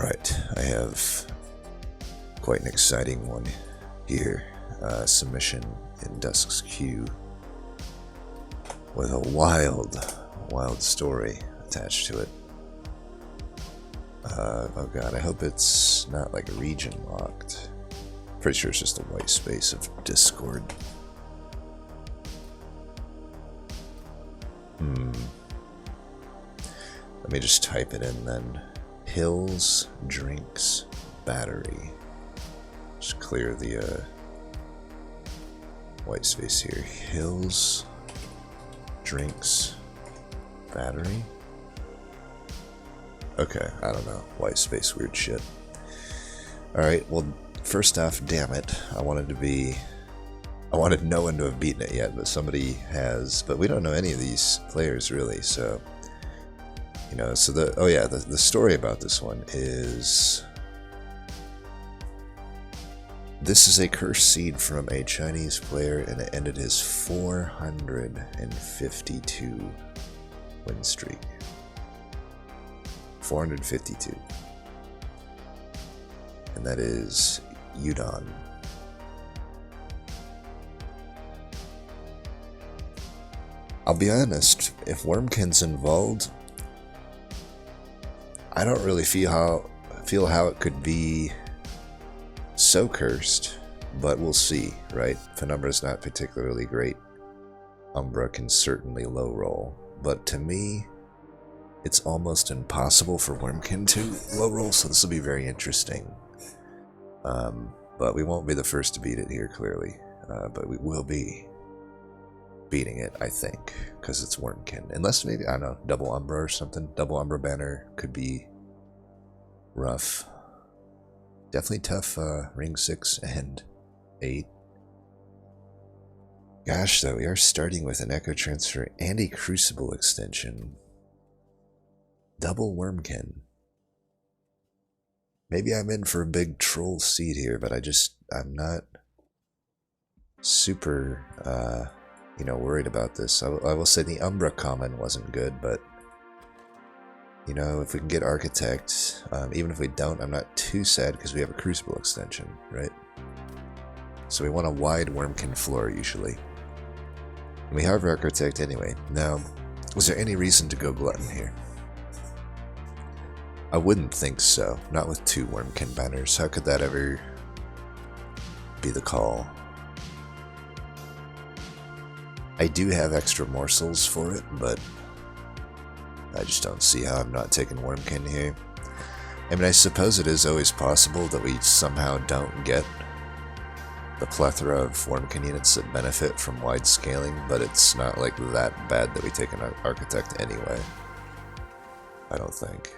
Alright, I have quite an exciting one here. Submission in Dusk's Queue with a wild story attached to it. Oh god, I hope it's not like region locked. Pretty sure it's just a white space of Discord. Let me just type it in then. HillsDrinksBattery. Just clear the white space here. HillsDrinksBattery. Okay, I don't know. White space, weird shit. Alright, well, first off, damn it. I wanted no one to have beaten it yet, but somebody has. But we don't know any of these players, really, so... You know, so the story about this one is... This is a cursed seed from a Chinese player, and it ended his 452 win streak. 452. And that is Udon. I'll be honest, if Wormkin's involved, I don't really feel how it could be so cursed, but we'll see, right? Penumbra's not particularly great. Umbra can certainly low roll, but to me, it's almost impossible for Wormkin to low roll, so this will be very interesting. But we won't be the first to beat it here, clearly. But we will be beating it, I think, because it's Wormkin. Unless maybe, I don't know, double Umbra or something. Double Umbra banner could be rough. Definitely tough, ring 6 and 8. Gosh, though, we are starting with an Echo Transfer and a Crucible extension. Double Wormkin. Maybe I'm in for a big troll seed here, but I'm not super, worried about this. I will say the Umbra common wasn't good, but, you know, if we can get Architect, even if we don't, I'm not too sad because we have a Crucible extension, right? So we want a wide Wormkin floor, usually. And we have Architect anyway. Now, was there any reason to go Glutton here? I wouldn't think so. Not with 2 Wormkin banners. How could that ever be the call? I do have extra morsels for it, but I just don't see how I'm not taking Wormkin here. I mean, I suppose it is always possible that we somehow don't get the plethora of Wormkin units that benefit from wide scaling, but it's not like that bad that we take an Architect anyway. I don't think.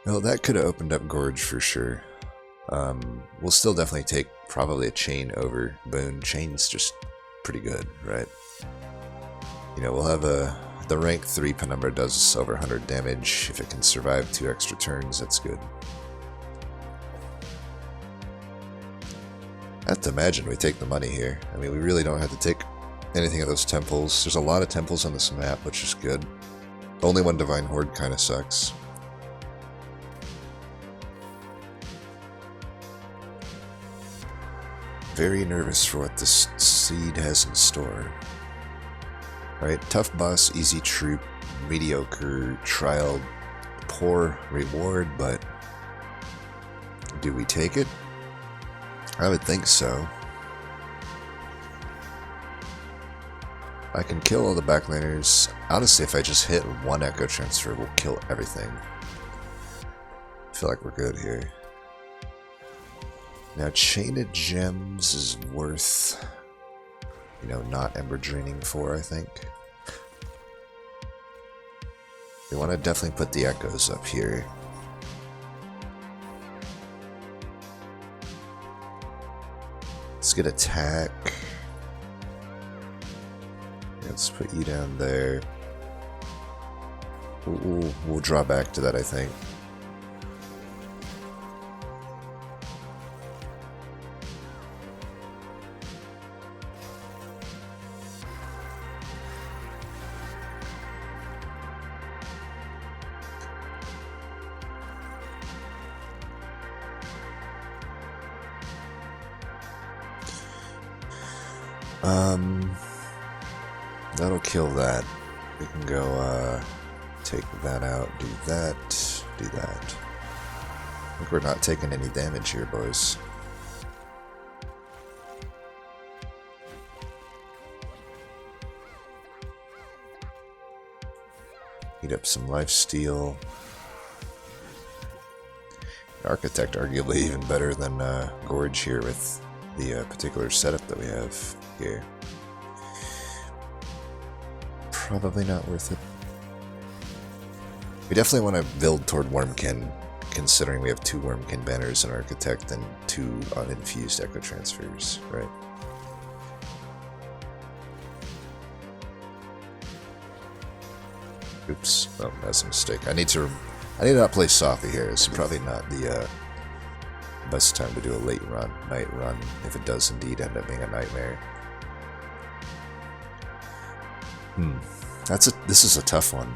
Well, that could have opened up Gorge for sure. We'll still definitely take probably a Chain over Boon. Chain's just pretty good, right? You know, we'll have the rank 3 Penumbra does over 100 damage. If it can survive 2 extra turns, that's good. I have to imagine we take the money here. I mean, we really don't have to take anything of those temples. There's a lot of temples on this map, which is good. Only one Divine Horde kind of sucks. Very nervous for what this seed has in store. Alright, tough boss, easy troop, mediocre trial, poor reward, but do we take it? I would think so. I can kill all the backliners. Honestly, if I just hit 1 Echo Transfer, we'll kill everything. I feel like we're good here. Now, Chain of Gems is worth, you know, not Ember Draining for, I think. We want to definitely put the Echoes up here. Let's get Attack. Let's put you down there. We'll draw back to that, I think. That'll kill that. We can go, take that out, do that, do that. I think we're not taking any damage here, boys. Heat up some lifesteal. Architect arguably even better than Gorge here with the particular setup that we have here. Probably not worth it. We definitely want to build toward Wormkin, considering we have 2 Wormkin banners in Architect and 2 uninfused Echo Transfers, right? Oops, oh, that's a mistake. I need to not play Sophie here. This is probably not the best time to do a late night run, if it does indeed end up being a nightmare. This is a tough one.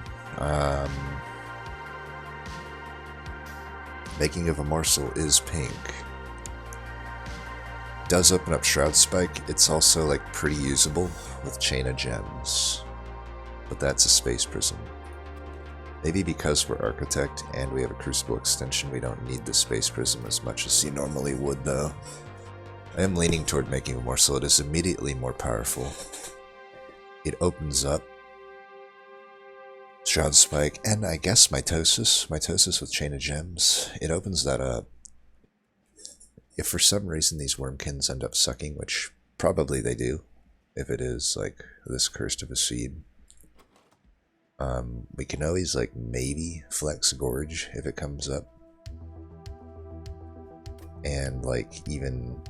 Making of a Morsel is pink. Does open up Shroud Spike. It's also like pretty usable with Chain of Gems, but that's a Space Prism. Maybe because we're Architect and we have a Crucible extension, we don't need the Space Prism as much as you normally would, though. I am leaning toward Making a Morsel. It is immediately more powerful. It opens up Shroud Spike, and I guess Mitosis with Chain of Gems. It opens that up. If for some reason these Wormkins end up sucking, which probably they do, if it is like this Cursed of a Seed, we can always like maybe flex Gorge if it comes up. And like even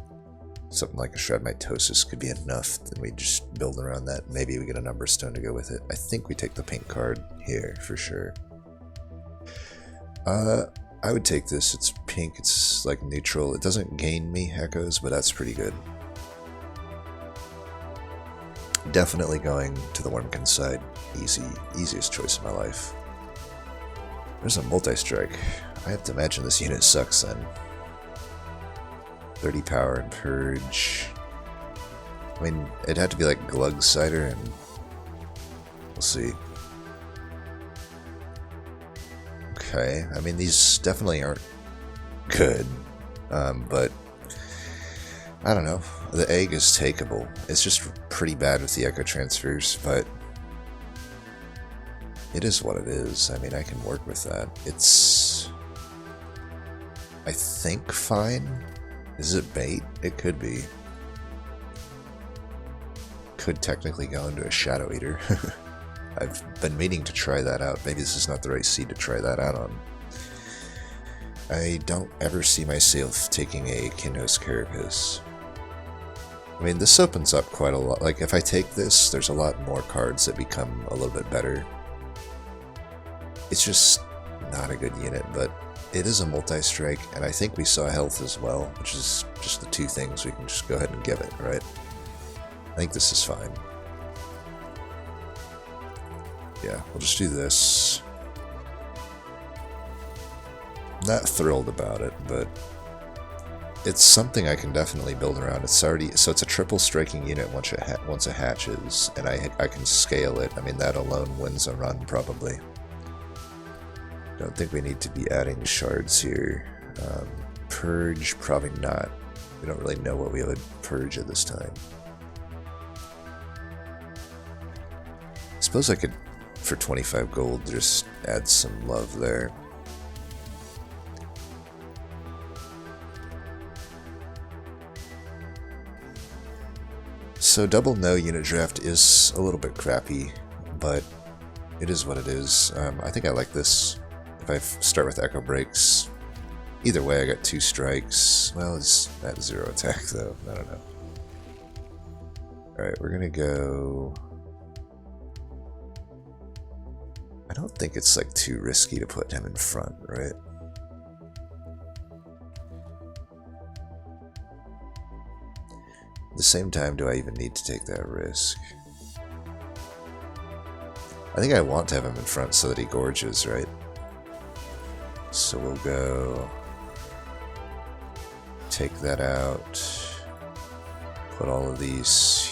something like a Shred Mitosis could be enough, then we just build around that. Maybe we get a Number Stone to go with it. I think we take the pink card here for sure. I would take this. It's pink, it's like neutral. It doesn't gain me echoes, but that's pretty good. Definitely going to the Wormkin side. Easiest choice of my life. There's a multi-strike. I have to imagine this unit sucks then. 30 power and Purge. I mean, it'd have to be like Glug Cider, and we'll see. Okay, I mean, these definitely aren't good, but I don't know. The egg is takeable. It's just pretty bad with the Echo Transfers, but it is what it is. I mean, I can work with that. It's, I think, fine. Is it bait? It could be. Could technically go into a Shadow Eater. I've been meaning to try that out. Maybe this is not the right seed to try that out on. I don't ever see myself taking a Kinhos Carapace. I mean, this opens up quite a lot. Like, if I take this, there's a lot more cards that become a little bit better. It's just not a good unit, but it is a multi-strike, and I think we saw health as well, which is just the 2 things we can just go ahead and give it, right? I think this is fine. Yeah, we'll just do this. Not thrilled about it, but it's something I can definitely build around. It's already, so it's a triple striking unit once it hatches, and I can scale it. I mean, that alone wins a run probably. Don't think we need to be adding shards here. Purge, probably not. We don't really know what we would purge at this time. I suppose I could, for 25 gold, just add some love there. So double no unit draft is a little bit crappy, but it is what it is. I think I like this. If I start with Echo Breaks, either way I got 2 strikes. Well, it's at 0 attack though. I don't know. Alright, we're gonna go... I don't think it's like too risky to put him in front, right? At the same time, do I even need to take that risk? I think I want to have him in front so that he gorges, right? So we'll go take that out, put all of these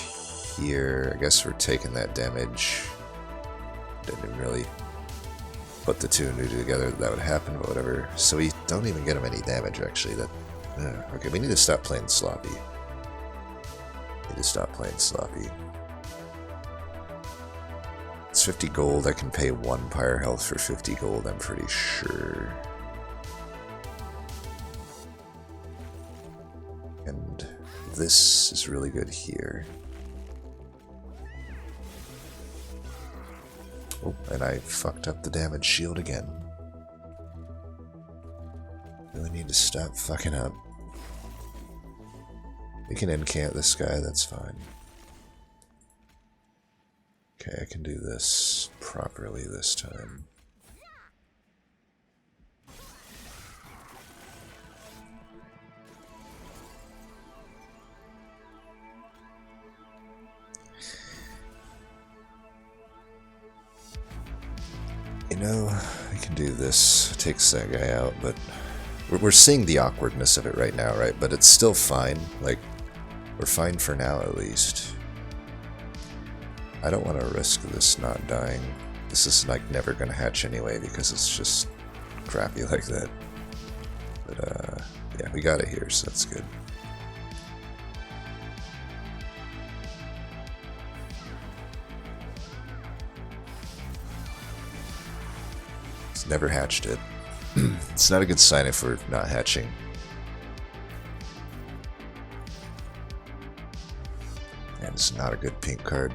here. I guess we're taking that damage. Didn't even really put the two and two together that would happen, but whatever. So we don't even get him any damage, actually. Okay, we need to stop playing sloppy. It's 50 gold. I can pay 1 pyre health for 50 gold, I'm pretty sure. And this is really good here. Oh, and I fucked up the damage shield again. Really need to stop fucking up. We can incant this guy, that's fine. Okay, I can do this properly this time. You know, I can do this. Takes that guy out, but we're seeing the awkwardness of it right now, right? But it's still fine. Like, we're fine for now, at least. I don't want to risk this not dying. This is, like, never going to hatch anyway, because it's just crappy like that. But, yeah, we got it here, so that's good. It's never hatched it. It's not a good sign if we're not hatching. And it's not a good pink card.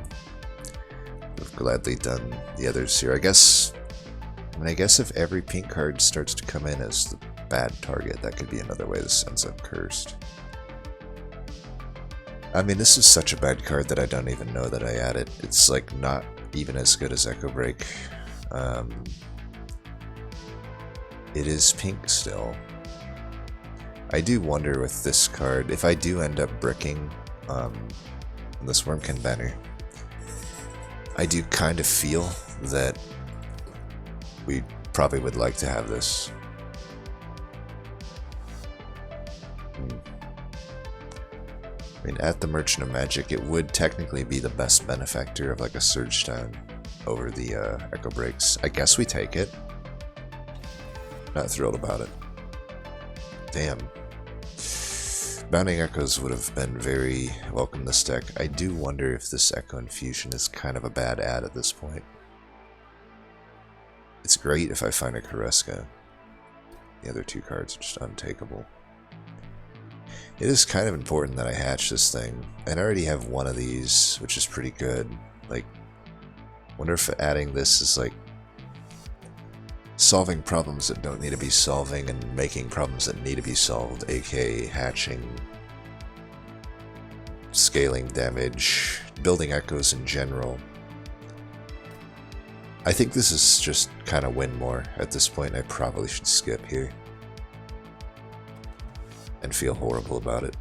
We've gladly done the others here. I guess if every pink card starts to come in as the bad target, that could be another way this ends up cursed. I mean, this is such a bad card that I don't even know that I added. It's like not even as good as Echo Break. It is pink still. I do wonder with this card, if I do end up bricking this Wormkin banner, I do kind of feel that we probably would like to have this. I mean, at the Merchant of Magic, it would technically be the best benefactor of like a Surge Town over the Echo Breaks. I guess we take it. Not thrilled about it. Damn. Bounding Echoes would have been very welcome this deck. I do wonder if this Echo Infusion is kind of a bad ad at this point. It's great if I find a Kareska. The other two cards are just untakeable. It is kind of important that I hatch this thing. And I already have one of these, which is pretty good. Like, wonder if adding this is like solving problems that don't need to be solving and making problems that need to be solved, aka hatching, scaling damage, building echoes in general. I think this is just kind of win more at this point. I probably should skip here and feel horrible about it.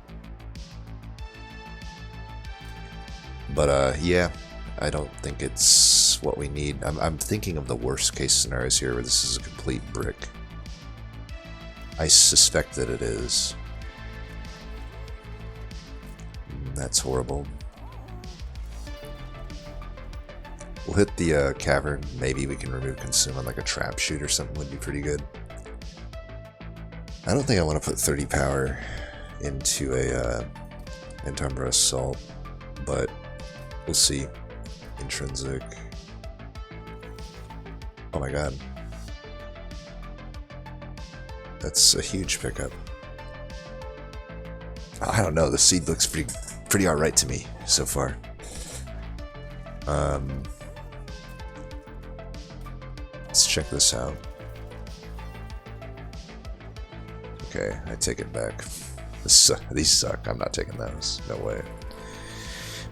But yeah, I don't think it's what we need. I'm thinking of the worst case scenarios here where this is a complete brick. I suspect that it is. That's horrible. We'll hit the cavern. Maybe we can remove consume on like a trap shoot or something would be pretty good. I don't think I want to put 30 power into a Umbra Assault, but we'll see. Intrinsic. Oh my god. That's a huge pickup. I don't know, the seed looks pretty alright to me so far. Let's check this out. Okay, I take it back. These suck. I'm not taking those. No way.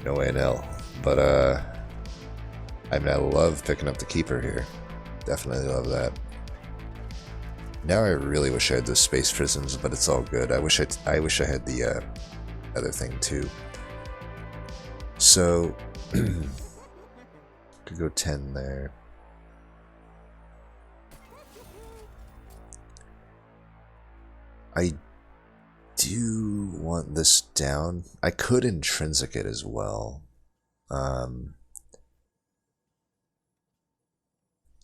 No way in hell. But, I mean, I love picking up the Keeper here. Definitely love that. Now I really wish I had those Space Prisms, but it's all good. I wish I had the other thing too. So, could go 10 there. I do want this down. I could intrinsic it as well.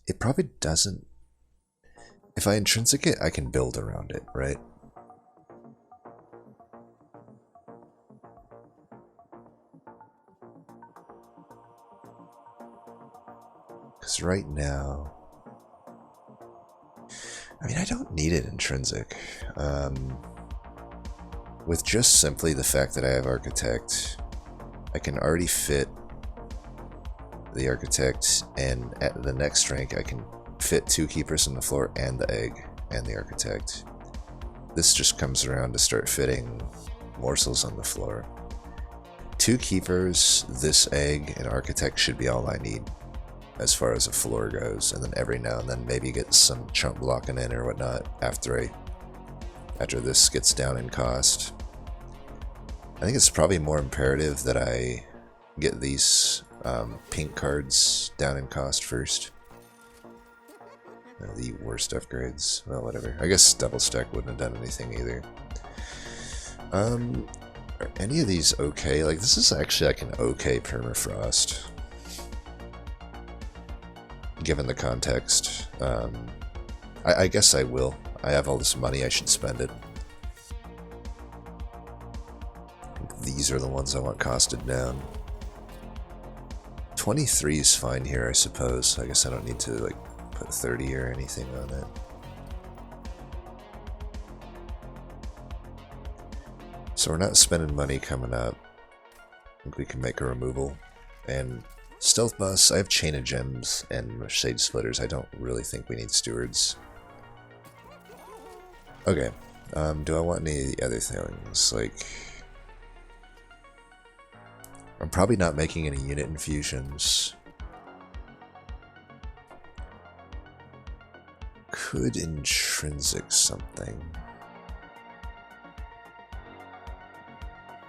It probably doesn't. If I intrinsic it, I can build around it, right? Because right now, I mean, I don't need it intrinsic. With just simply the fact that I have Architect, I can already fit the Architect, and at the next rank I can fit 2 keepers on the floor and the egg and the Architect. This just comes around to start fitting morsels on the floor. 2 keepers, this egg, and Architect should be all I need as far as a floor goes, and then every now and then maybe get some chunk blocking in or whatnot after this gets down in cost. I think it's probably more imperative that I get these pink cards down in cost first. The worst upgrades. Well, whatever. I guess double stack wouldn't have done anything either. Are any of these okay? Like, this is actually like an okay permafrost, given the context. I guess I will. I have all this money, I should spend it. These are the ones I want costed down. 23 is fine here, I suppose. I guess I don't need to like put 30 or anything on it. So we're not spending money coming up. I think we can make a removal. And Stealth Bus, I have Chain of Gems and Shade Splitters. I don't really think we need Stewards. Okay, do I want any of the other things? Like, I'm probably not making any unit infusions. Could intrinsic something.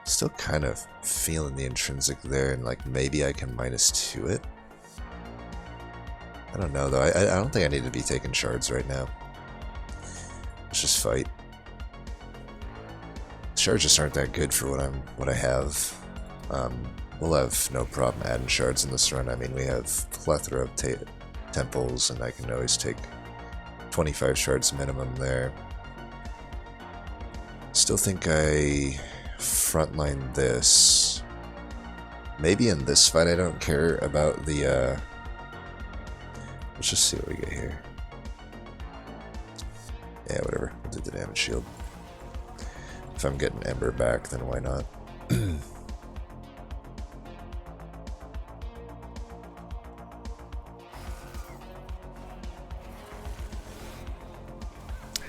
Still kind of feeling the intrinsic there, and like maybe I can -2 it. I don't know though. I don't think I need to be taking shards right now. Let's just fight. Shards just aren't that good for what I have. We'll have no problem adding shards in this run. I mean, we have a plethora of temples, and I can always take 25 shards minimum there. Still think I frontline this. Maybe in this fight I don't care about the, let's just see what we get here. Yeah, whatever. We'll do the damage shield. If I'm getting Ember back, then why not?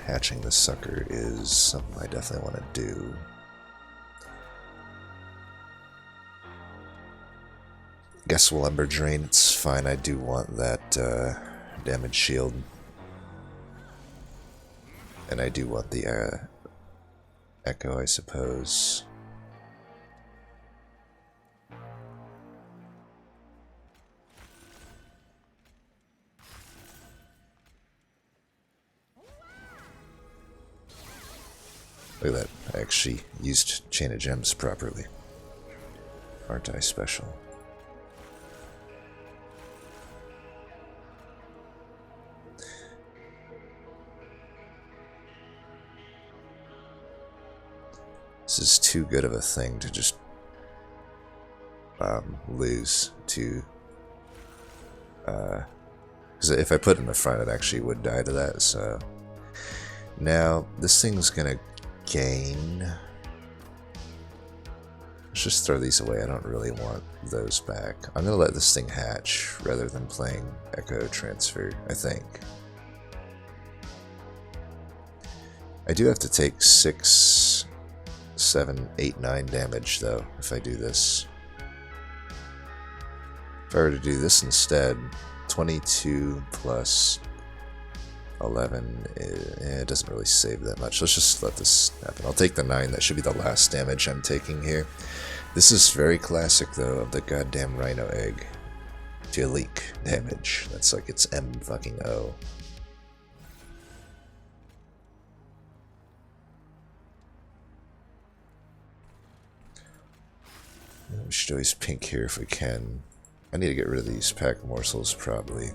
Hatching the sucker is something I definitely want to do. Guess we'll Ember Drain. It's fine. I do want that damage shield. And I do want the Echo, I suppose. Look at that. I actually used Chain of Gems properly. Aren't I special? This is too good of a thing to just lose to. Because if I put it in the front, it actually would die to that. So now this thing's gonna gain. Let's just throw these away. I don't really want those back. I'm gonna let this thing hatch rather than playing Echo Transfer, I think. I do have to take 6, 7, 8, 9 damage though if I do this. If I were to do this instead, 22 plus 11, it doesn't really save that much. Let's just let this happen. I'll take the 9. That should be the last damage I'm taking here. This is very classic though of the goddamn Rhino Egg. To leak damage. That's like it's M-fucking-O. We should always pink here if we can. I need to get rid of these pack morsels, probably.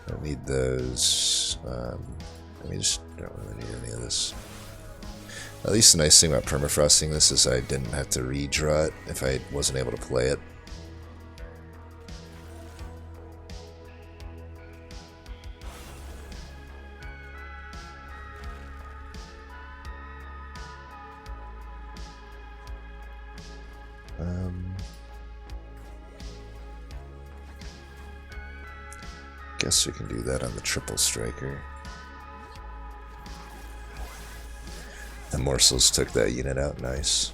Don't need those. We just don't really need any of this. At least the nice thing about permafrosting this is I didn't have to redraw it if I wasn't able to play it. Guess we can do that on the triple striker. The morsels took that unit out, nice.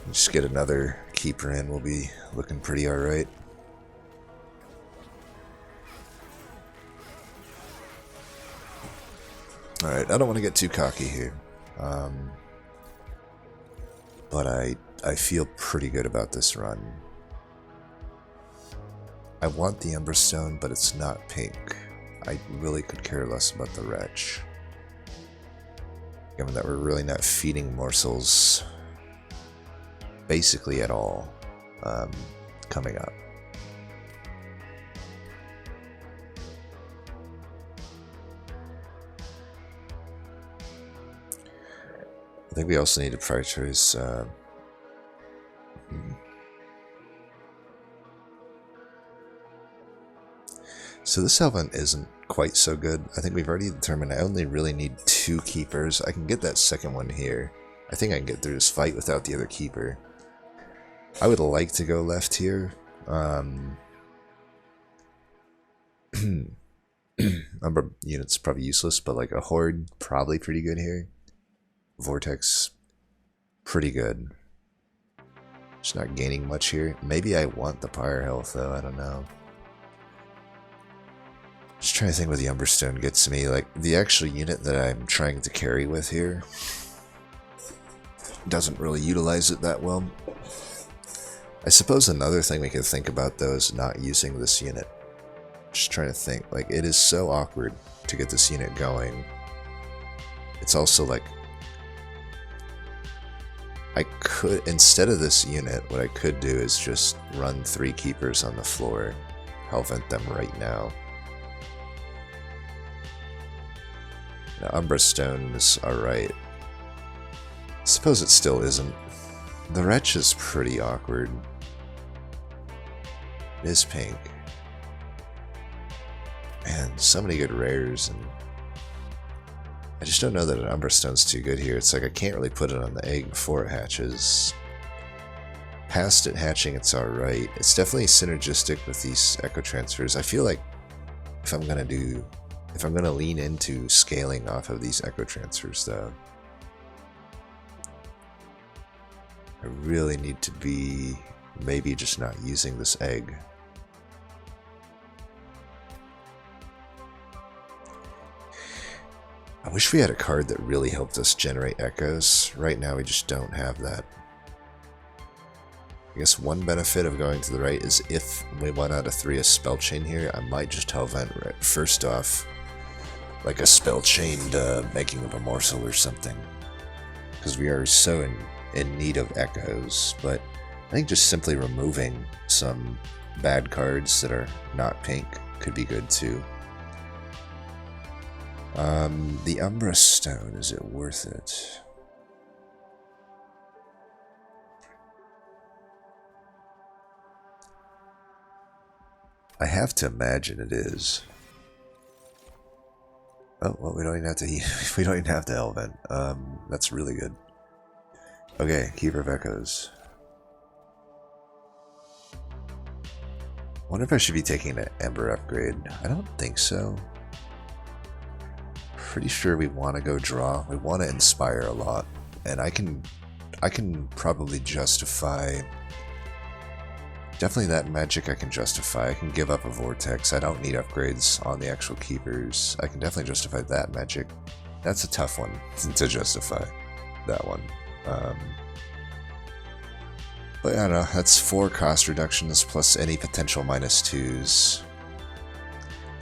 Just get another keeper in, we'll be looking pretty alright. Alright, I don't want to get too cocky here. But I feel pretty good about this run. I want the Emberstone, but it's not pink. I really could care less about the Wretch. Given that we're really not feeding morsels basically at all coming up. I think we also need to prioritize so this Elven isn't quite so good. I think we've already determined I only really need 2 keepers. I can get that second one here. I think I can get through this fight without the other keeper. I would like to go left here. Number units probably useless, but like a Horde probably pretty good here. Vortex pretty good. Just not gaining much here. Maybe I want the Pyre Health though, I don't know. Just trying to think what the Emberstone gets me. Like, the actual unit that I'm trying to carry with here doesn't really utilize it that well. I suppose another thing we could think about though is not using this unit. Just trying to think. Like, it is so awkward to get this unit going. It's also like, I could, instead of this unit, what I could do is just run 3 keepers on the floor. Hellvent them right now. Now, Umbrastone is alright. I suppose it still isn't. The Wretch is pretty awkward. It is pink. Man, so many good rares, and I just don't know that an Umbrastone's too good here. It's like I can't really put it on the egg before it hatches. Past it hatching, it's alright. It's definitely synergistic with these echo transfers. I feel like if I'm gonna lean into scaling off of these echo transfers though, I really need to be maybe just not using this egg. I wish we had a card that really helped us generate echoes. Right now we just don't have that. I guess one benefit of going to the right is if we 1 out of 3 a spell chain here, I might just Hellvent right first off, like a spell chained making of a morsel or something. Because we are so in need of echoes, but I think just simply removing some bad cards that are not pink could be good too. The Umbra Stone, is it worth it? I have to imagine it is. Oh, well, we don't even have to we don't even have to Hellvent. That's really good. Okay, Keeper of Echoes. Wonder if I should be taking an Ember upgrade. I don't think so. Pretty sure we want to go draw. We want to inspire a lot, and I can probably justify. Definitely that magic I can justify. I can give up a vortex. I don't need upgrades on the actual keepers. I can definitely justify that magic. That's a tough one to justify. That one. But I don't know, that's 4 cost reductions plus any potential -2s.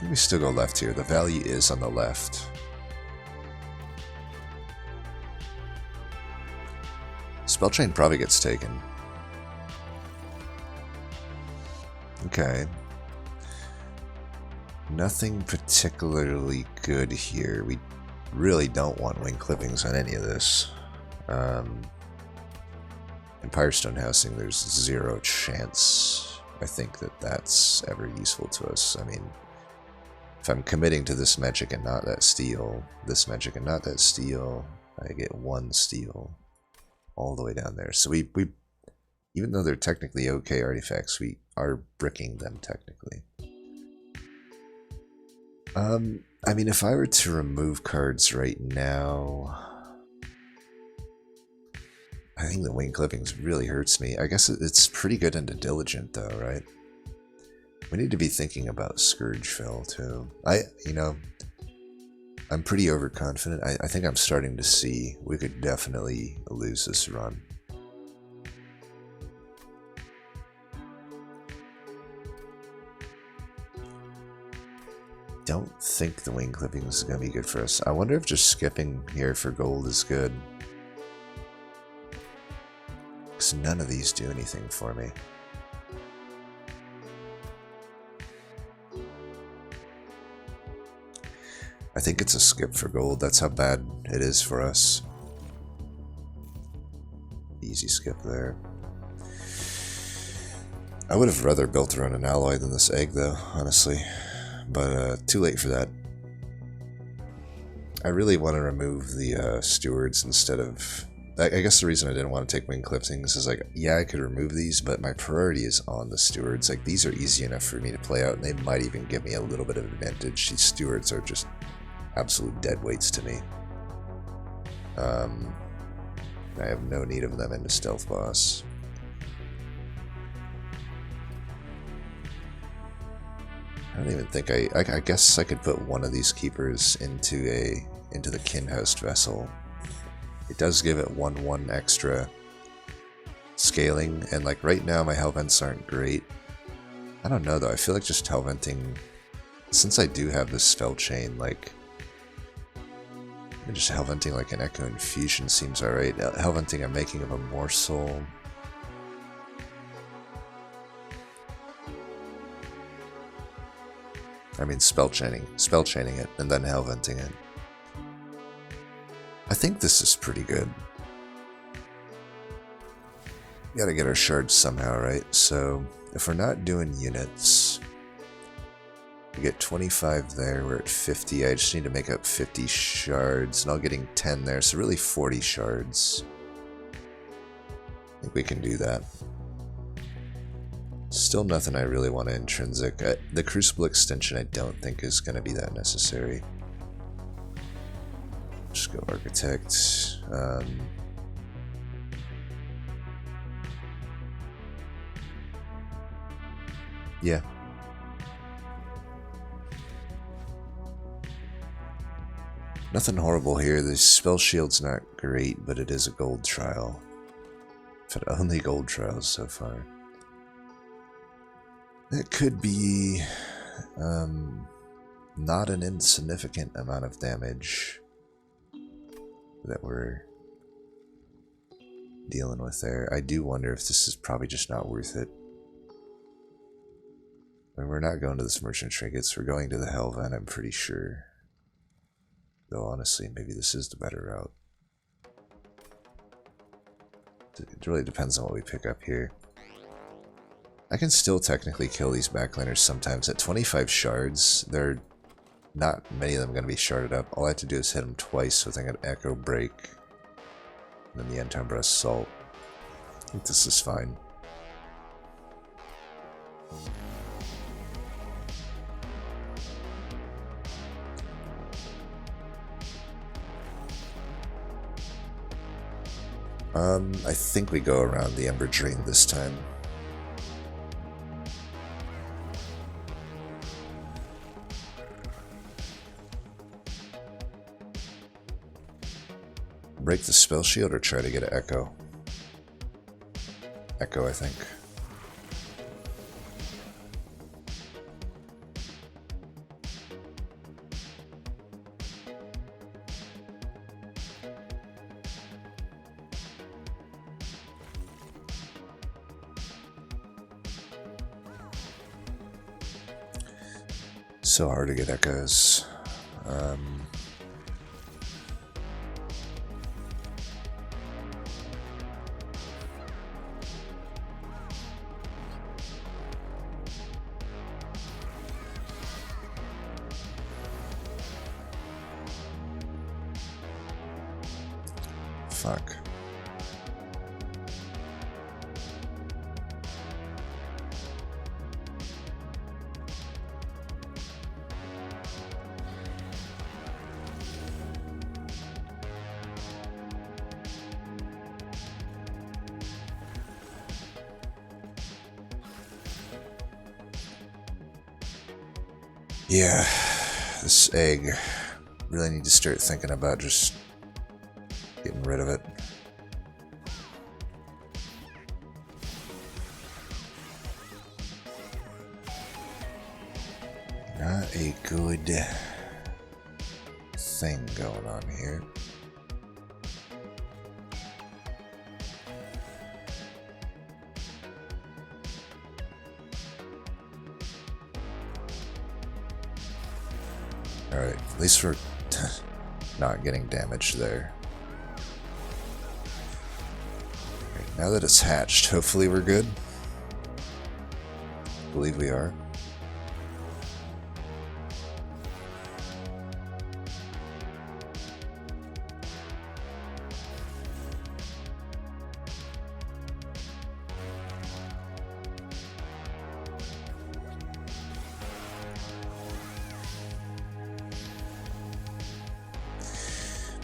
Let me still go left here. The value is on the left. Spell Chain probably gets taken. Okay. Nothing particularly good here. We really don't want wing clippings on any of this. Empire Stone Housing, there's 0 chance I think that that's ever useful to us. I mean, if I'm committing to this magic and not that steel, this magic and not that steel, I get 1 steel all the way down there. So we even though they're technically okay artifacts, we are bricking them technically. I mean, if I were to remove cards right now, I think the wing clippings really hurts me. I guess it's pretty good into Diligent though, right? We need to be thinking about Scourgefill too. I'm pretty overconfident. I think I'm starting to see we could definitely lose this run. Don't think the wing clippings is going to be good for us. I wonder if just skipping here for gold is good. Because none of these do anything for me. I think it's a skip for gold. That's how bad it is for us. Easy skip there. I would have rather built around an alloy than this egg though, honestly. But too late for that. I really want to remove the stewards instead of... I guess the reason I didn't want to take wing clippings is like, yeah, I could remove these, but my priority is on the stewards. Like, these are easy enough for me to play out, and they might even give me a little bit of advantage. These stewards are just absolute dead weights to me. I have no need of them in the stealth boss. I don't even think I guess I could put one of these keepers into the Kinhost vessel. It does give it 1/1 extra scaling, and like right now my Hellvents aren't great. I don't know though, I feel like just Hellventing, since I do have this spell chain, like just Hellventing like an Echo Infusion seems alright. Hellventing a Making of a Morsel. I mean, spell chaining it, and then Hellventing it. I think this is pretty good. We gotta get our shards somehow, right? So, if we're not doing units, we get 25 there, we're at 50. I just need to make up 50 shards, and I'm getting 10 there, so really 40 shards. I think we can do that. Still nothing I really want to intrinsic. The Crucible extension I don't think is going to be that necessary. Just go Architect. Yeah. Nothing horrible here. The Spell Shield's not great, but it is a gold trial. I've had only gold trials so far. It could be not an insignificant amount of damage that we're dealing with there. I do wonder if this is probably just not worth it. I mean, we're not going to this Merchant Trinkets, we're going to the Hellvent, I'm pretty sure. Though honestly, maybe this is the better route. It really depends on what we pick up here. I can still technically kill these backliners sometimes. At 25 shards, they're not many of them going to be sharded up. All I have to do is hit them twice with an Echo Break. And then the Entumbra Assault. I think this is fine. I think we go around the Ember Drain this time. Break the spell shield or try to get an Echo? Echo, I think. So hard to get echoes. Fuck. Yeah, this egg, really need to start thinking about just getting rid of it. Not a good thing going on here. Alright, at least we're not getting damaged there. Right, now that it's hatched, hopefully we're good. I believe we are.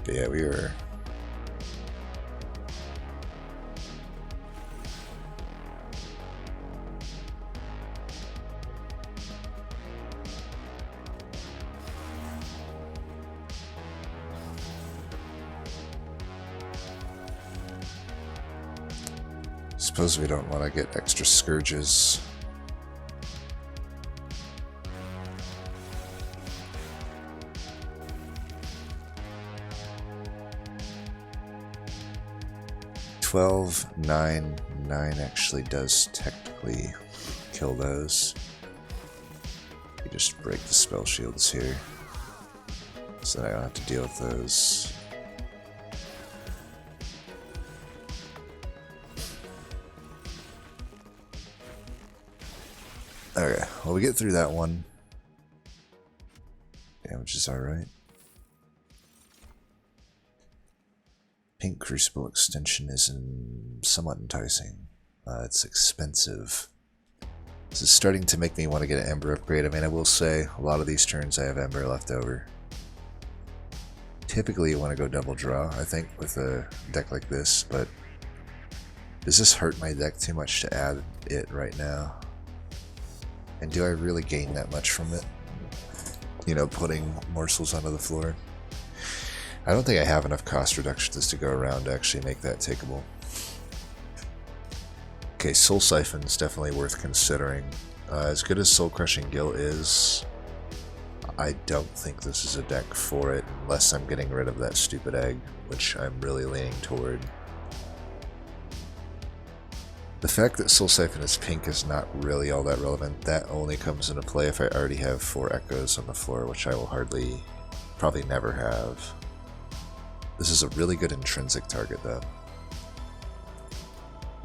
But yeah, we were. Suppose we don't want to get extra scourges. $12, $9, $9 actually does technically kill those. You just break the spell shields here, so that I don't have to deal with those. Okay, well, we get through that one. Damage is alright. Pink Crucible extension is somewhat enticing. It's expensive. This is starting to make me want to get an Ember upgrade. I mean, I will say, a lot of these turns I have Ember left over. Typically you want to go double draw, I think, with a deck like this, but does this hurt my deck too much to add it right now? And do I really gain that much from it? You know, putting morsels onto the floor? I don't think I have enough cost reductions to go around to actually make that takeable. Okay, Soul Siphon is definitely worth considering. As good as Soul Crushing Gill is, I don't think this is a deck for it unless I'm getting rid of that stupid egg, which I'm really leaning toward. The fact that Soul Siphon is pink is not really all that relevant. That only comes into play if I already have 4 echoes on the floor, which I will probably never have. This is a really good intrinsic target though.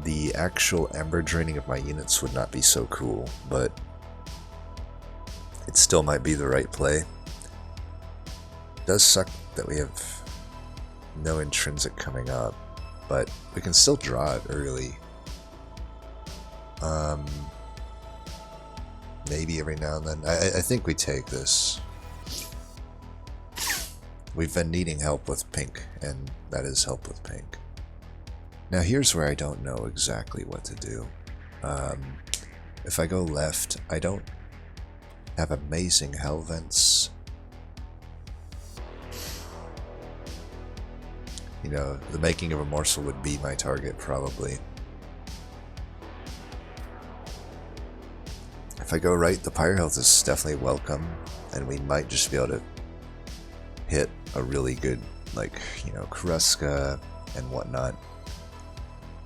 The actual Ember draining of my units would not be so cool, but it still might be the right play. It does suck that we have no intrinsic coming up, but we can still draw it early. Maybe every now and then. I think we take this. We've been needing help with pink, and that is help with pink. Now here's where I don't know exactly what to do. If I go left, I don't have amazing hell vents. You know, the making of a morsel would be my target probably. If I go right, the Pyre health is definitely welcome, and we might just be able to hit a really good, like, you know, Karuska and whatnot.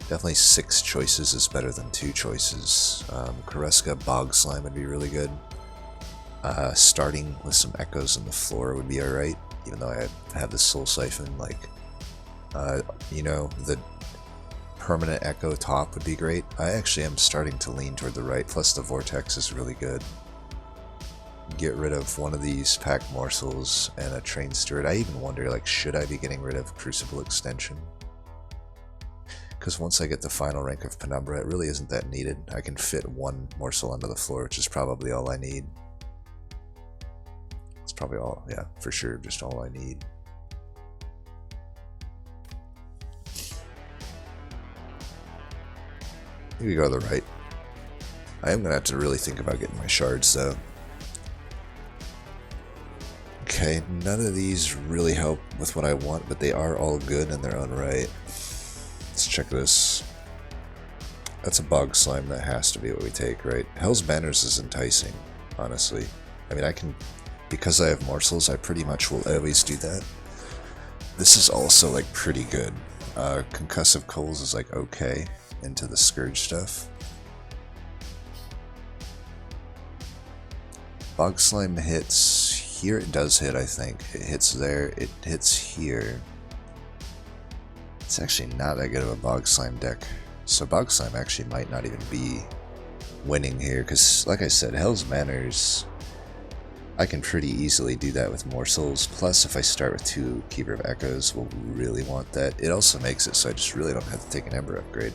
Definitely 6 choices is better than 2 choices. Karuska, Bog Slime would be really good. Starting with some echoes on the floor would be alright, even though I have the Soul Siphon. Like, you know, the permanent echo top would be great. I actually am starting to lean toward the right, plus the Vortex is really good. Get rid of one of these pack morsels and a Train Steward. I even wonder, like, should I be getting rid of Crucible Extension? Because once I get the final rank of Penumbra, it really isn't that needed. I can fit 1 morsel onto the floor, which is probably all I need. It's probably all, yeah, for sure, just all I need. Here we go to the right. I am going to have to really think about getting my shards, though. Okay, none of these really help with what I want, but they are all good in their own right. Let's check this. That's a Bog Slime. That has to be what we take, right? Hell's Banners is enticing, honestly. I mean, I can, because I have morsels, I pretty much will always do that. This is also, like, pretty good. Concussive Coals is, like, okay into the Scourge stuff. Bog Slime hits here. It does hit, I think. It hits there. It hits here. It's actually not that good of a Bog Slime deck. So Bog Slime actually might not even be winning here, because, like I said, Hell's Manners, I can pretty easily do that with morsels. Plus, if I start with 2 Keeper of Echoes, we'll really want that. It also makes it so I just really don't have to take an Ember upgrade.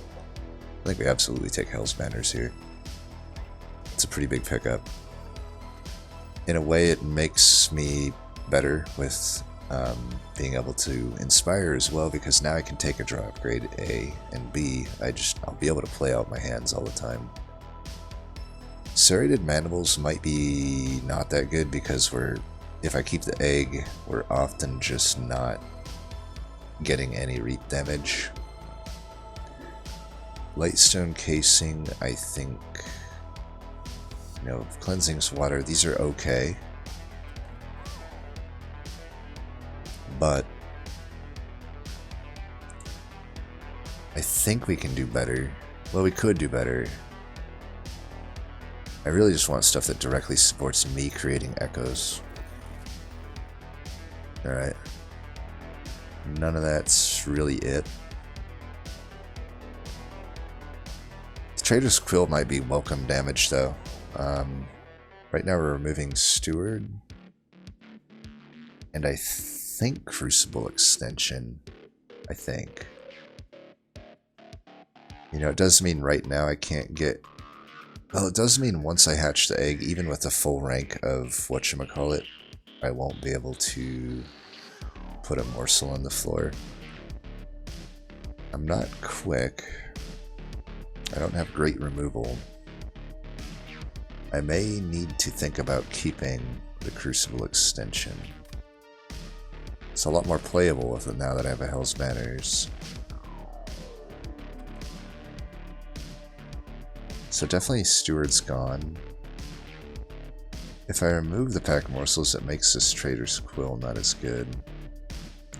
I think we absolutely take Hell's Banners here. It's a pretty big pickup. In a way, it makes me better with being able to Inspire as well, because now I can take a draw upgrade A and B. I'll be able to play out my hands all the time. Serrated Mandibles might be not that good, because if I keep the egg, we're often just not getting any reap damage. Lightstone Casing, I think, you know, Cleansing's Water, these are okay. But I think we can do better. Well, we could do better. I really just want stuff that directly supports me creating echoes. Alright. None of that's really it. Trader's Quill might be welcome damage, though. Right now we're removing Steward. And I think Crucible Extension. I think. You know, it does mean right now I can't get... Well, it does mean once I hatch the egg, even with the full rank of whatchamacallit, I won't be able to put a morsel on the floor. I'm not quick. I don't have great removal. I may need to think about keeping the Crucible Extension. It's a lot more playable with it now that I have a Hell's Banners. So definitely Steward's gone. If I remove the pack morsels, it makes this Trader's Quill not as good.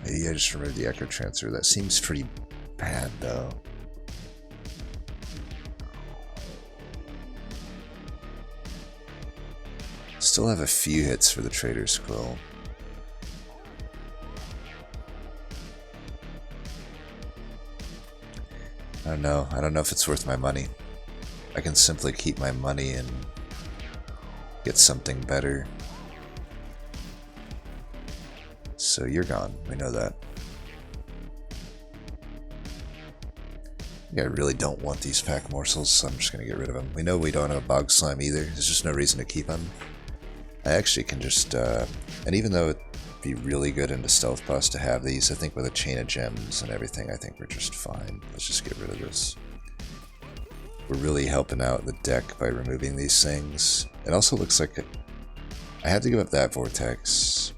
Maybe I just removed the Echo Transfer. That seems pretty bad, though. Still have a few hits for the Trader's Quill. I don't know. I don't know if it's worth my money. I can simply keep my money and get something better. So you're gone. We know that. I really don't want these pack morsels, so I'm just going to get rid of them. We know we don't have a Bog Slime either. There's just no reason to keep them. I actually can just, and even though it'd be really good into Stealth Boss to have these, I think with a Chain of Gems and everything, I think we're just fine. Let's just get rid of this. We're really helping out the deck by removing these things. It also looks like I had to give up that Vortex.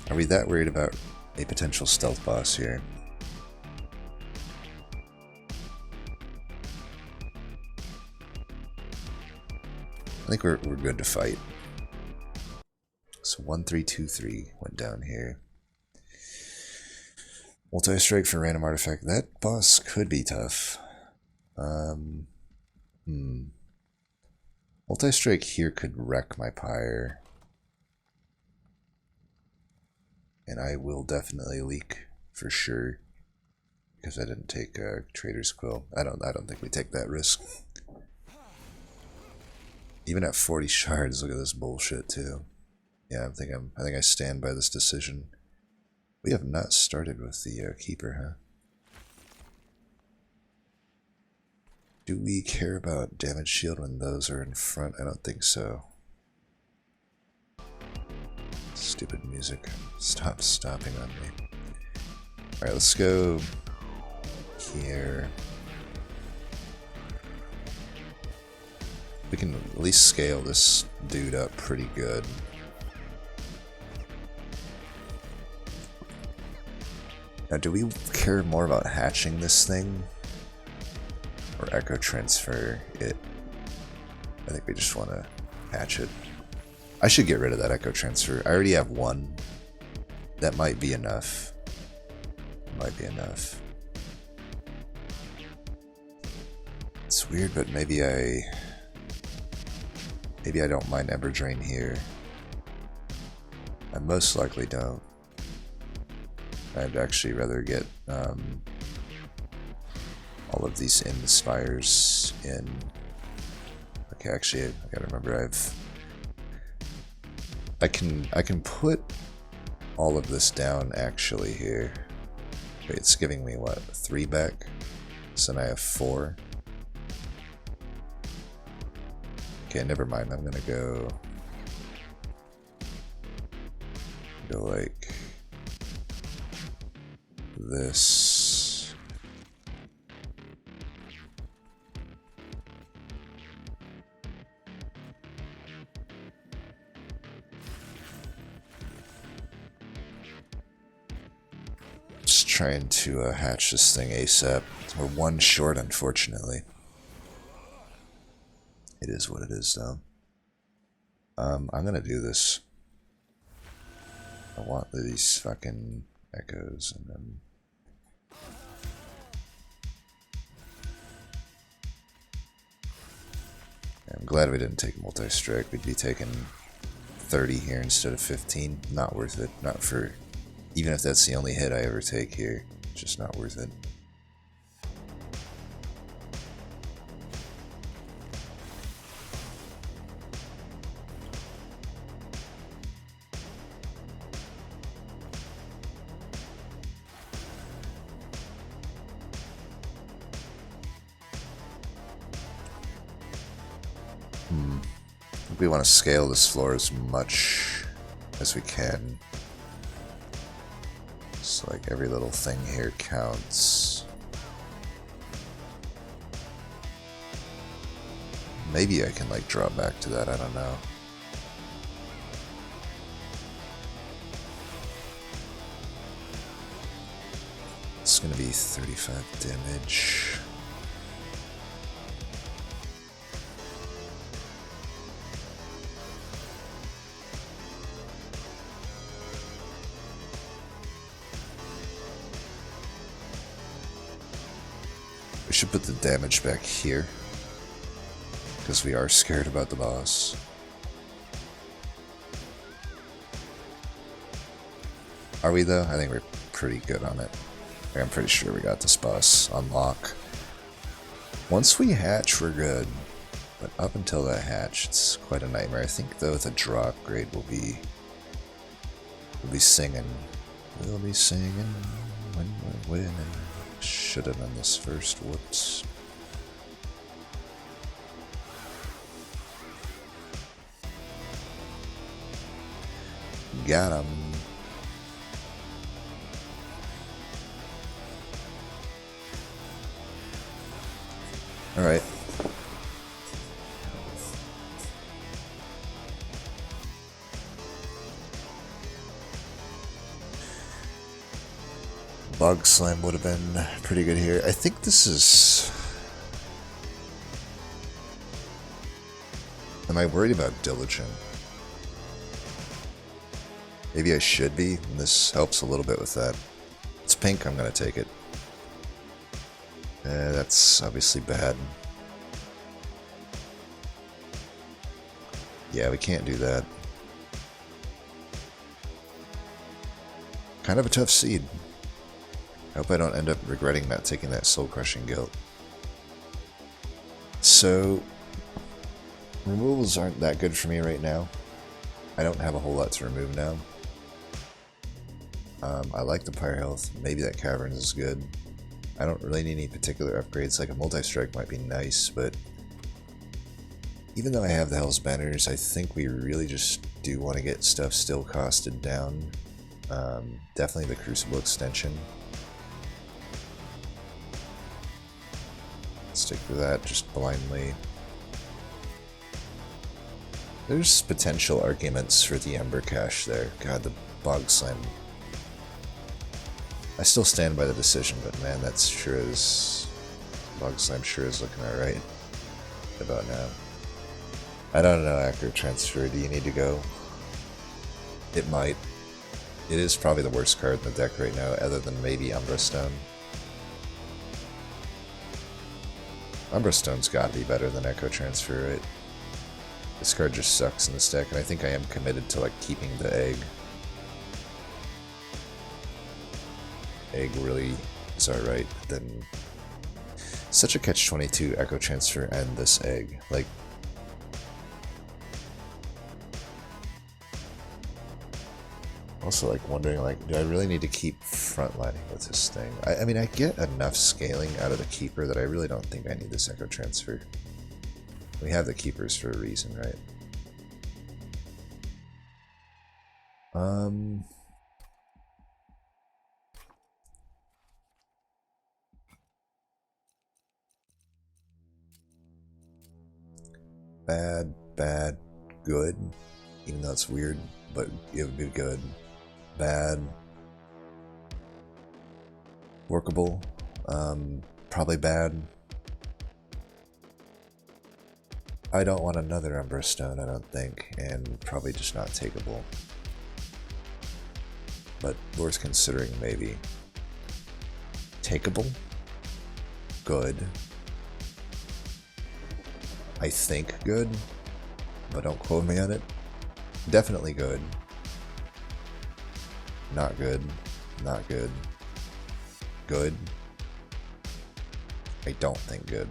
Are we that worried about a potential Stealth Boss here? think we're good to fight. So 1-3-2-3 went down here. Multi-strike for random artifact. That boss could be tough. Multi-strike here could wreck my pyre. And I will definitely leak for sure. Because I didn't take Trader's Quill. I don't think we take that risk. Even at 40 shards, look at this bullshit too. Yeah, I think I stand by this decision. We have not started with the keeper, huh? Do we care about damage shield when those are in front? I don't think so. Stupid music. Stop stopping on me. Alright, let's go here. We can at least scale this dude up pretty good. Now, do we care more about hatching this thing? Or echo transfer it? I think we just want to hatch it. I should get rid of that echo transfer. I already have one. That might be enough. Might be enough. It's weird, but maybe I don't mind Ember Drain here. I most likely don't. I'd actually rather get all of these Inspires in. Okay, actually, I gotta remember I can put all of this down actually here. Wait, it's giving me what, 3 back? So now I have 4. Okay, never mind. I'm gonna go like this. Just trying to hatch this thing ASAP. We're 1 short, unfortunately. It is what it is, though. I'm gonna do this. I want these fucking echoes, and then I'm glad we didn't take multi-strike. We'd be taking 30 here instead of 15. Not worth it. Not for, even if that's the only hit I ever take here. Just not worth it. We want to scale this floor as much as we can. It's like every little thing here counts. Maybe I can like drop back to that, I don't know. It's gonna be 35 damage. We should put the damage back here, because we are scared about the boss. Are we though? I think we're pretty good on it. I'm pretty sure we got this boss on lock. Once we hatch, we're good. But up until that hatch, it's quite a nightmare. I think though the draw upgrade will be singing. We'll be singing when we're winning. Should have done this first. Whoops. Got him. All right. Bug Slam would have been pretty good here. I think this is... Am I worried about Diligent? Maybe I should be, and this helps a little bit with that. It's pink, I'm gonna take it. That's obviously bad. Yeah, we can't do that. Kind of a tough seed. I hope I don't end up regretting not taking that soul-crushing guilt. So, removals aren't that good for me right now. I don't have a whole lot to remove now. I like the Pyre Health. Maybe that Caverns is good. I don't really need any particular upgrades. Like a multi-strike might be nice, but even though I have the Hell's Banners, I think we really just do want to get stuff still costed down. Definitely the Crucible extension. Stick with that just blindly. There's potential arguments for the Ember Cache there. God, the Bog Slime. I still stand by the decision, but man, that's sure is... Bog Slime sure is looking alright about now. I don't know, Acro Transfer, do you need to go? It might. It is probably the worst card in the deck right now, other than maybe Umbra Stone. Umbra Stone's gotta be better than Echo Transfer, right? This card just sucks in this deck, and I think I am committed to like keeping the egg. Egg really is alright, but then such a catch-22 Echo Transfer and this egg. Like, also like wondering, like, do I really need to keep frontlining with this thing? I mean, I get enough scaling out of the Keeper that I really don't think I need this Echo Transfer. We have the Keepers for a reason, right? Bad, bad, good, even though it's weird, but it would be good. Bad, workable, probably bad. I don't want another Umbra Stone, I don't think, and probably just not takeable. But worth considering, maybe. Takeable? Good. I think good, but don't quote me on it. Definitely good. Not good. Not good. Good. I don't think good.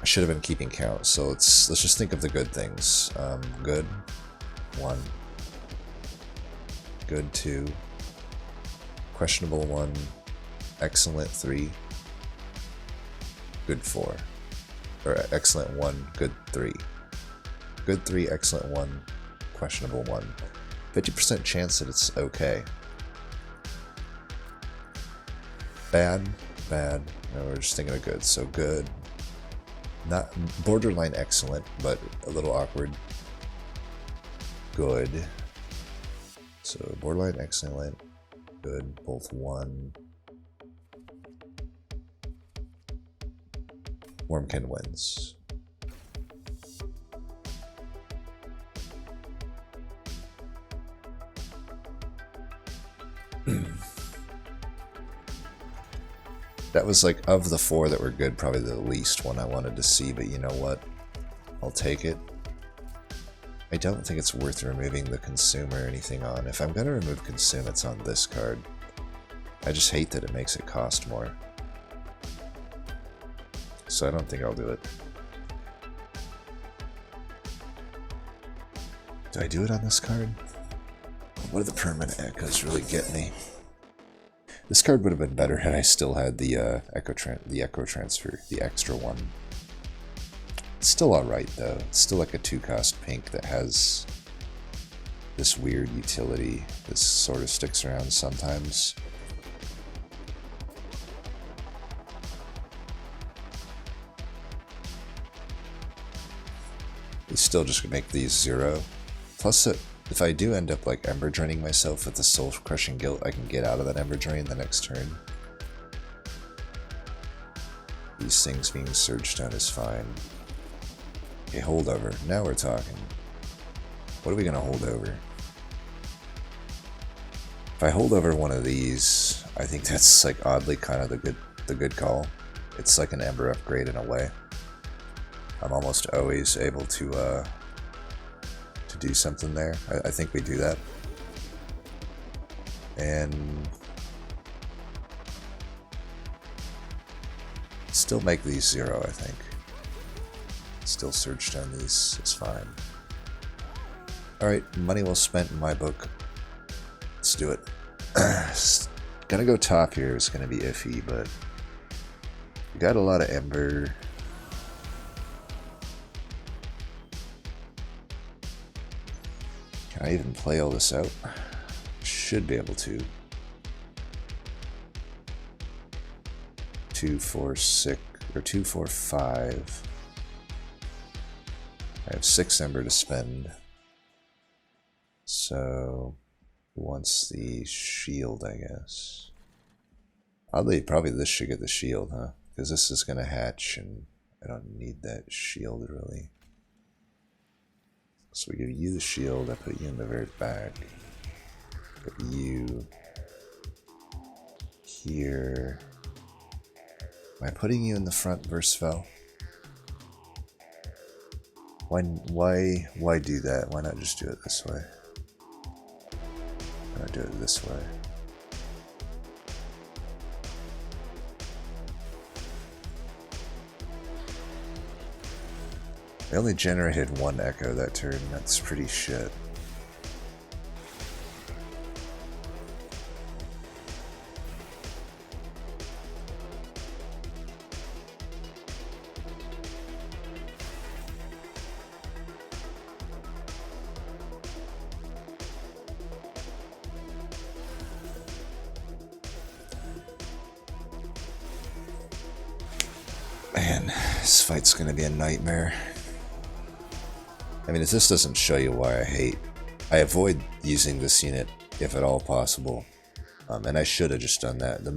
I should have been keeping count, so let's just think of the good things. Good, 1. Good, 2. Questionable, 1. Excellent, 3. Good, 4. Or excellent, 1. Good, 3. Good, 3. Excellent, 1. Questionable, 1. 50% chance that it's okay. Bad, bad. No, we're just thinking of good. So good. Not borderline excellent, but a little awkward. Good. So borderline excellent, good, both 1. Wormkin wins. That was like, of the 4 that were good, probably the least one I wanted to see, but you know what? I'll take it. I don't think it's worth removing the Consume or anything on. If I'm going to remove Consume, it's on this card. I just hate that it makes it cost more. So I don't think I'll do it. Do I do it on this card? What do the permanent echoes really get me? This card would have been better had I still had the Echo Transfer, the extra one. It's still alright though. It's still like a 2-cost pink that has this weird utility that sort of sticks around sometimes. We still just make these 0. Plus, if I do end up like Ember Draining myself with the Soul Crushing Guilt, I can get out of that Ember Drain the next turn. These things being Surge Stone is fine. Okay, holdover. Now we're talking. What are we gonna hold over? If I hold over one of these, I think that's like oddly kind of the good call. It's like an Ember upgrade in a way. I'm almost always able to do something there. I think we do that. And still make these 0, I think. Still Surge Stone these, it's fine. Alright, money well spent in my book. Let's do it. Gonna go top here is gonna be iffy, but we got a lot of Ember. Can I even play all this out? Should be able to. 2, 4, 6, or 2, 4, 5. I have 6 Ember to spend. So, who wants the shield, I guess? Oddly, probably this should get the shield, huh? Because this is going to hatch, and I don't need that shield, really. So we give you the shield, I put you in the very back. Put you here. Am I putting you in the front, Versfell? Why do that? Why not just do it this way? Why not do it this way? I only generated 1 echo that turn, that's pretty shit. Man, this fight's gonna be a nightmare. I mean, if this doesn't show you why I avoid using this unit if at all possible, and I should have just done that. The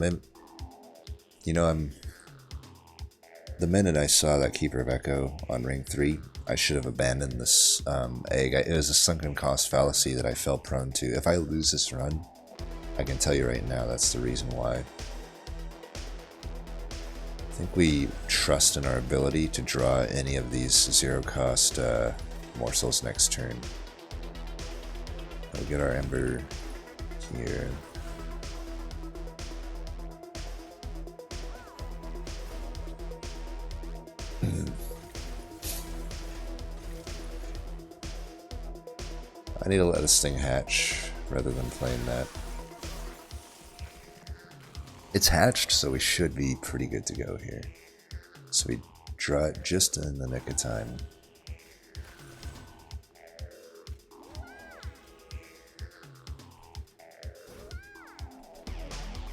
minute I saw that Keeper of Echo on ring 3, I should have abandoned this egg. It was a sunken cost fallacy that I fell prone to. If I lose this run, I can tell you right now that's the reason why. I think we trust in our ability to draw any of these 0 cost morsels next turn. We'll get our Ember here. I need to let this thing hatch rather than playing that. It's hatched, so we should be pretty good to go here. So we draw it just in the nick of time.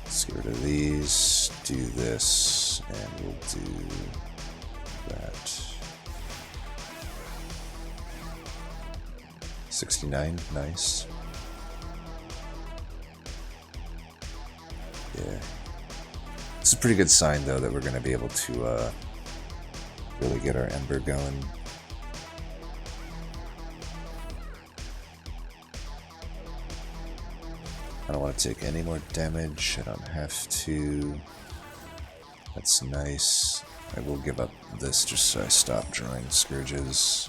Let's get rid of these, do this, and we'll do that. 69, nice. Yeah. It's a pretty good sign, though, that we're going to be able to really get our Ember going. I don't want to take any more damage. I don't have to. That's nice. I will give up this just so I stop drawing Scourges.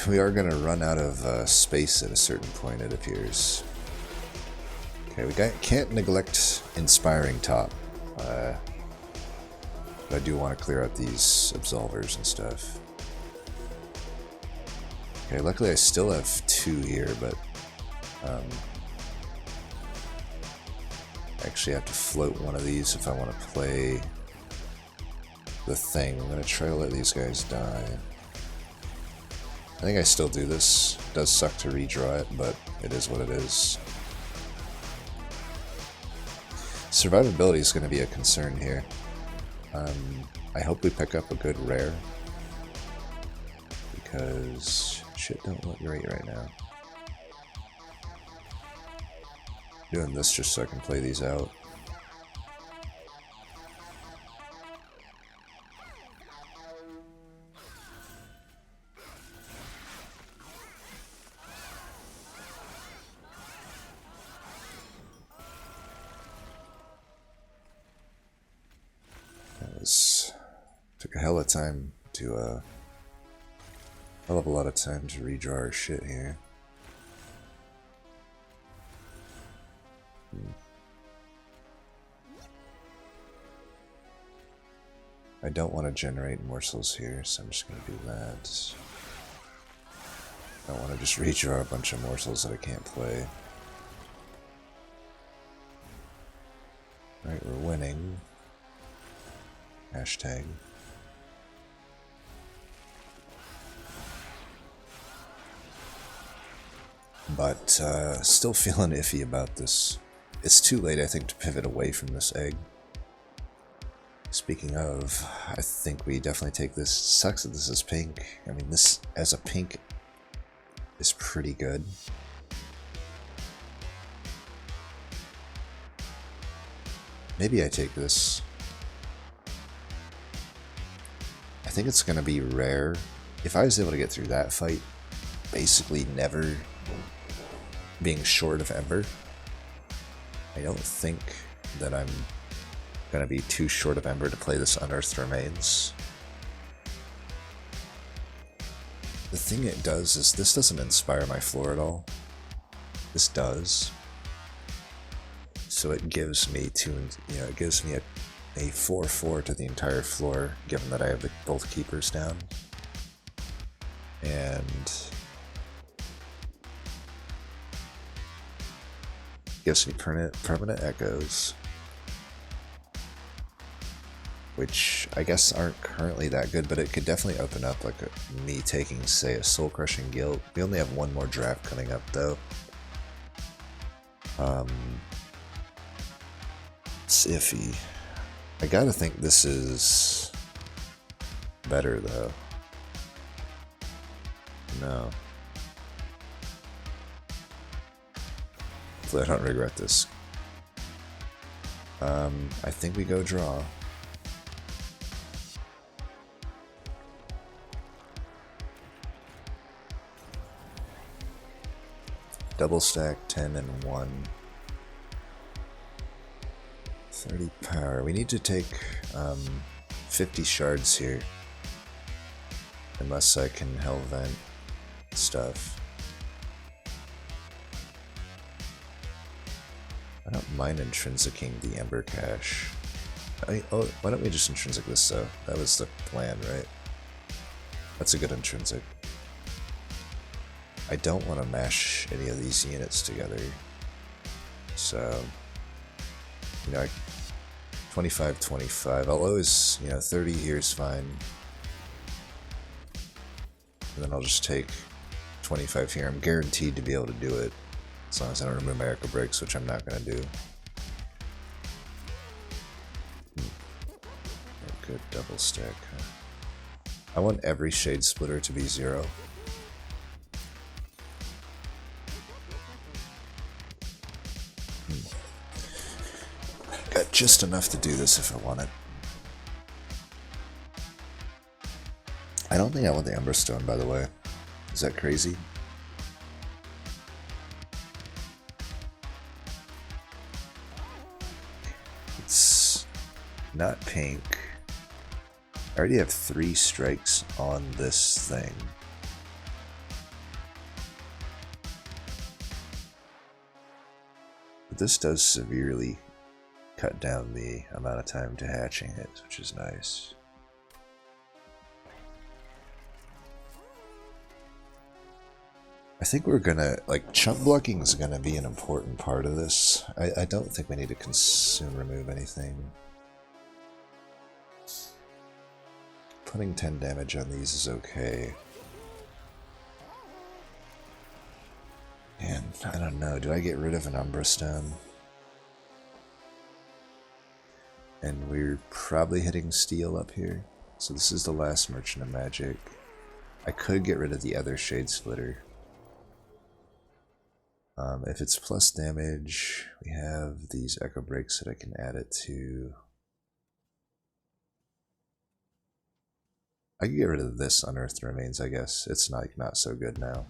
We are going to run out of space at a certain point, it appears. Okay, we can't neglect Inspiring Top. But I do want to clear out these Absolvers and stuff. Okay, luckily I still have 2 here, but I actually have to float one of these if I want to play the thing. I'm going to try to let these guys die. I think I still do this. It does suck to redraw it, but it is what it is. Survivability is going to be a concern here. I hope we pick up a good rare, because shit don't look great right now. Doing this just so I can play these out. Took a hell of time to hell of a lot of time to redraw our shit here. I don't want to generate morsels here, so I'm just going to do that. I don't want to just redraw a bunch of morsels that I can't play. Alright, we're winning. Hashtag. But still feeling iffy about this. It's too late, I think, to pivot away from this egg. Speaking of, I think we definitely take this. Sucks that this is pink. I mean, this as a pink is pretty good. Maybe I take this. I think it's going to be rare. If I was able to get through that fight, basically never being short of Ember, I don't think that I'm going to be too short of Ember to play this Unearthed Remains. The thing it does is this doesn't inspire my floor at all. This does. So it gives me it gives me a 4/4 to the entire floor, given that I have both keepers down. And gives me permanent echoes, which I guess aren't currently that good, but it could definitely open up like me taking, say, a Soul Crushing Guilt. We only have one more draft coming up, though. It's iffy. I gotta think this is better, though. No. Hopefully I don't regret this. I think we go draw. Double stack 10 and 1. 30 power. We need to take 50 shards here. Unless I can hell vent stuff. I don't mind intrinsicing the Ember Cache. Oh, why don't we just intrinsic this though? That was the plan, right? That's a good intrinsic. I don't want to mash any of these units together. So, 25-25. I'll always, 30 here is fine. And then I'll just take 25 here. I'm guaranteed to be able to do it. As long as I don't remove my Echo Breaks, which I'm not going to do. Good double stack. Huh? I want every Shade Splitter to be 0. Got just enough to do this if I want it. I don't think I want the Emberstone, by the way. Is that crazy? It's not pink. I already have 3 strikes on this thing. But this does severely cut down the amount of time to hatching it, which is nice. I think we're gonna, chump blocking is gonna be an important part of this. I don't think we need to consume remove anything. Putting 10 damage on these is okay. And I don't know, do I get rid of an Umbra Stone? And we're probably hitting steel up here. So this is the last Merchant of Magic. I could get rid of the other Shade Splitter. If it's plus damage, we have these Echo Breaks that I can add it to. I can get rid of this Unearthed Remains, I guess. It's not so good now.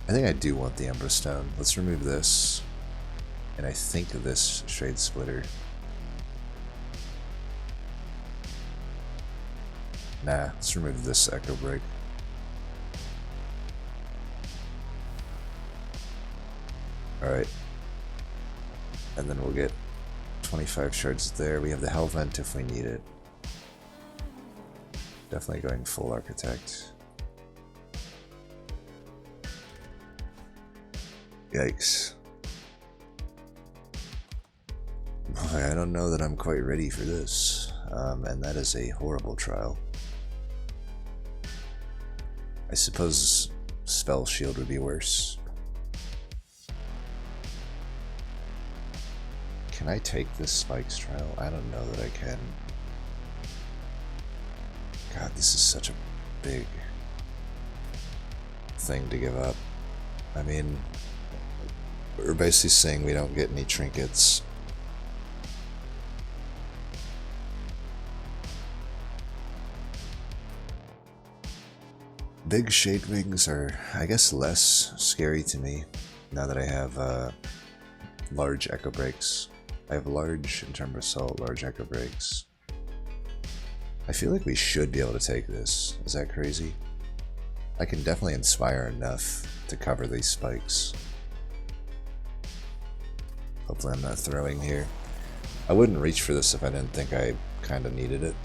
I think I do want the Emberstone. Let's remove this. And I think this Shade Splitter. Nah, let's remove this Echo Break. Alright. And then we'll get 25 shards there. We have the Hell Vent if we need it. Definitely going full Architect. Yikes. I don't know that I'm quite ready for this. And that is a horrible trial. I suppose Spell Shield would be worse. Can I take this Spikes trial? I don't know that I can. God, this is such a big thing to give up. I mean, we're basically saying we don't get any trinkets. Big Shade Wings are, I guess, less scary to me now that I have large Echo Breaks. I have large Interm Assault, large Echo Breaks. I feel like we should be able to take this. Is that crazy? I can definitely inspire enough to cover these spikes. Hopefully I'm not throwing here. I wouldn't reach for this if I didn't think I kind of needed it.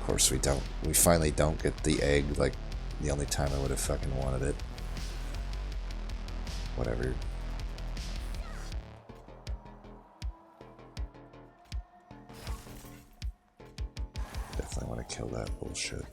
Of course we finally don't get the egg, like the only time I would have fucking wanted it. Whatever. Definitely want to kill that bullshit.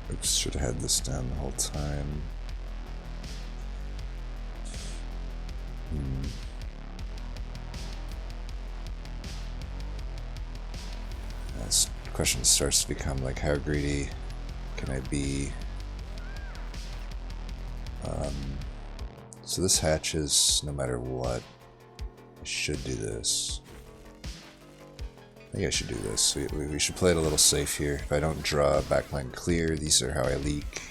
Oops, should have had this down the whole time. This question starts to become like, how greedy can I be? So this hatches no matter what. I should do this. I think I should do this. We should play it a little safe here. If I don't draw backline clear, these are how I leak.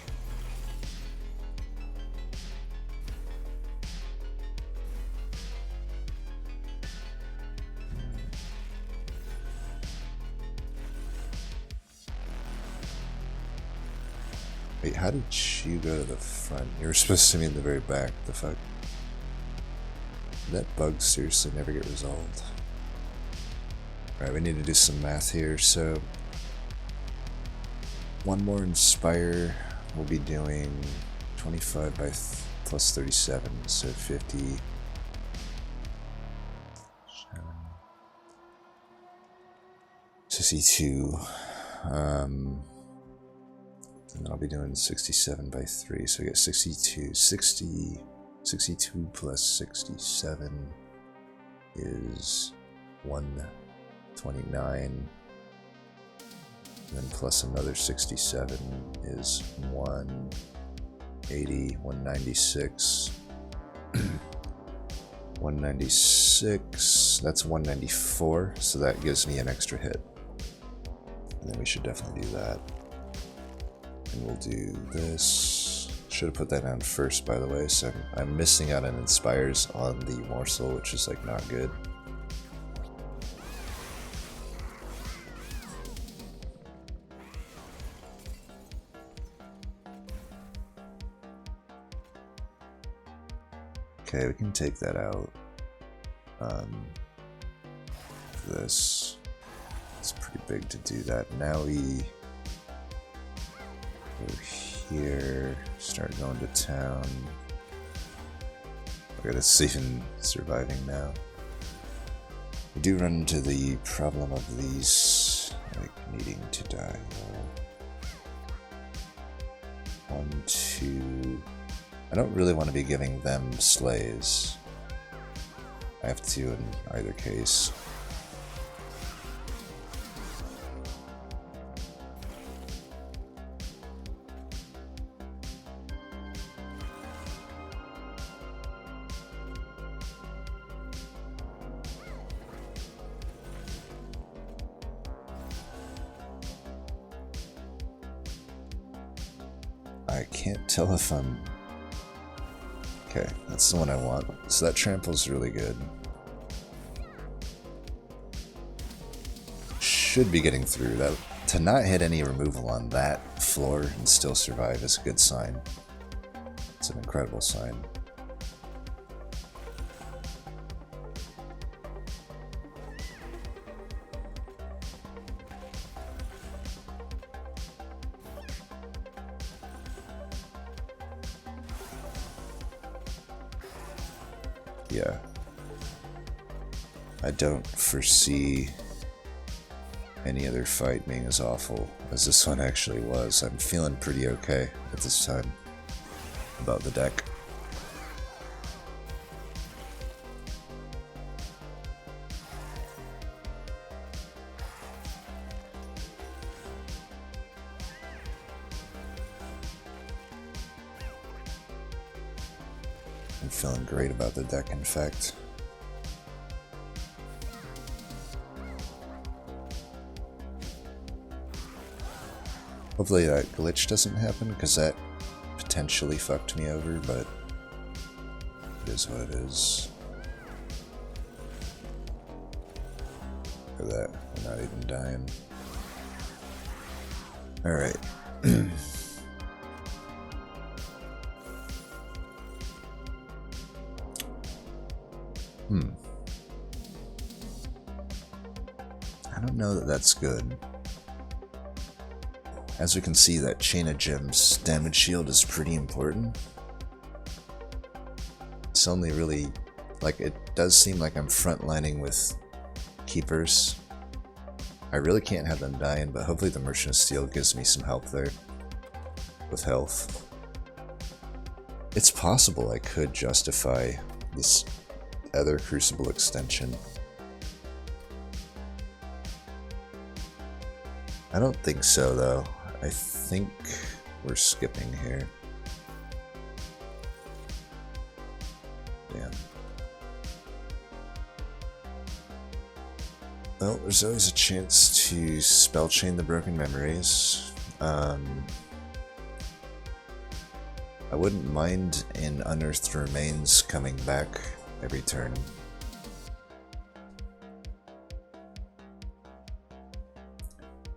Wait, how did you go to the front? You were supposed to be in the very back. The fuck? Did that bug seriously never get resolved? Alright, we need to do some math here. So, one more Inspire. We'll be doing 25 by plus 37, so 50. 62. And I'll be doing 67 by 3, so I get 62. 62 plus 67 is 129. And then plus another 67 is 180, 196. 196, that's 194, so that gives me an extra hit. then we should definitely do that. And we'll do this. Should have put that down first, by the way, so I'm missing out on Inspires on the morsel, which is like not good. Okay, we can take that out. This is pretty big to do that. Now we go here, start going to town. Look at us even surviving now. We do run into the problem of these like needing to die. 1, 2. I don't really want to be giving them slays. I have to in either case. I can't tell if I'm... Okay, that's the one I want. So that trample's really good. Should be getting through. That to not hit any removal on that floor and still survive is a good sign. It's an incredible sign. Yeah. I don't foresee any other fight being as awful as this one actually was. I'm feeling pretty okay at this time about the deck. I'm feeling great about the deck, in fact. Hopefully that glitch doesn't happen, because that potentially fucked me over, but it is what it is. Look at that, we're not even dying. Alright. I don't know that that's good. As we can see, that Chain of Gems damage shield is pretty important. It's only really, like, it does seem like I'm frontlining with keepers. I really can't have them dying, but hopefully the Merchant of Steel gives me some help there with health. It's possible I could justify this other Crucible extension. I don't think so, though. I think we're skipping here. Damn. Well, there's always a chance to spell chain the Broken Memories. I wouldn't mind an Unearthed Remains coming back every turn.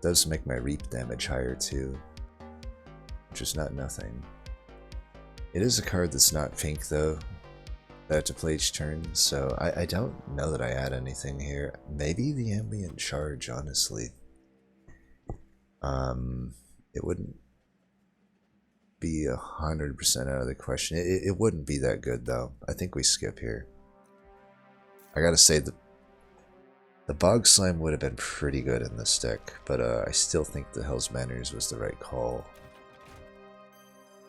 Does make my reap damage higher too, which is not nothing. It is a card that's not pink though, that I have to play each turn, so I don't know that I add anything here. Maybe the Ambient Charge, honestly. It wouldn't be 100% out of the question. It wouldn't be that good though. I think we skip here. I gotta say, the Bog Slime would have been pretty good in this deck, but I still think the Hell's Banners was the right call.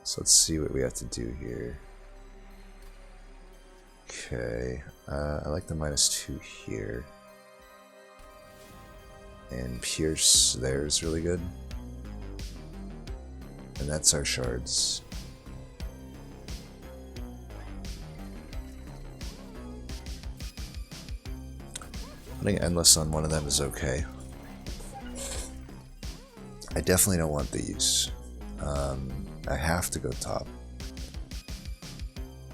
So let's see what we have to do here. Okay, I like the -2 here. And Pierce there is really good. And that's our shards. Putting Endless on one of them is okay. I definitely don't want these. I have to go top.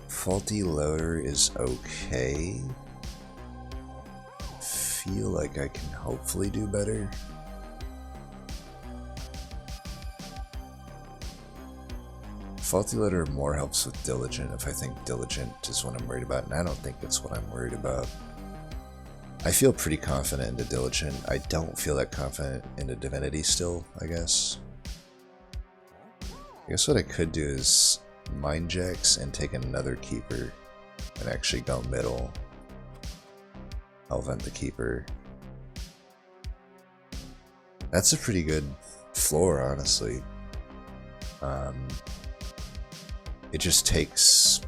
Faulty loader is okay. Feel like I can hopefully do better. Faulty loader more helps with diligent if I think diligent is what I'm worried about, and I don't think that's what I'm worried about. I feel pretty confident into diligent. I don't feel that confident into divinity still, I guess. I guess what I could do is mind jacks and take another keeper and actually go middle. I'll vent the keeper. That's a pretty good floor, honestly. It just takes...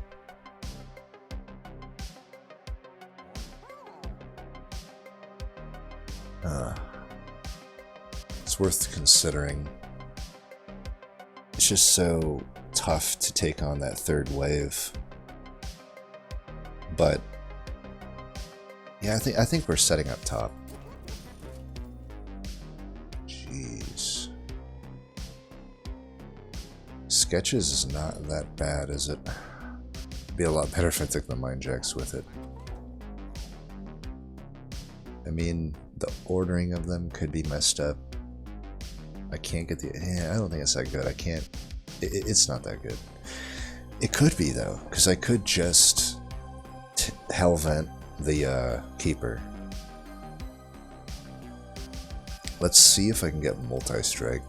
it's worth considering. It's just so tough to take on that third wave. But yeah, I think we're setting up top. Jeez. Sketches is not that bad, is it? It'd be a lot better if I took the mind jacks with it. I mean, the ordering of them could be messed up. I can't get the... I don't think it's that good. I can't... It's not that good. It could be, though, because I could just hell vent the keeper. Let's see if I can get multi-strike.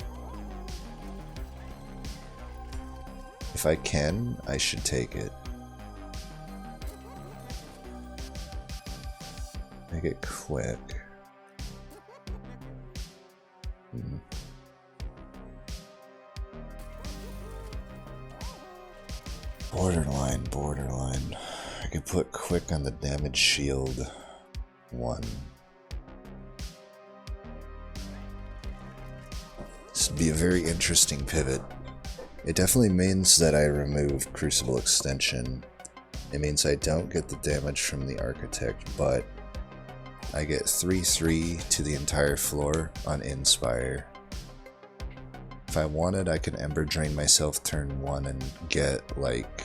If I can, I should take it. Make it quick. Borderline. I could put quick on the damage shield 1. This would be a very interesting pivot. It definitely means that I remove Crucible Extension. It means I don't get the damage from the Architect, but I get 3/3 to the entire floor on Inspire. If I wanted, I could Ember Drain myself turn 1 and get like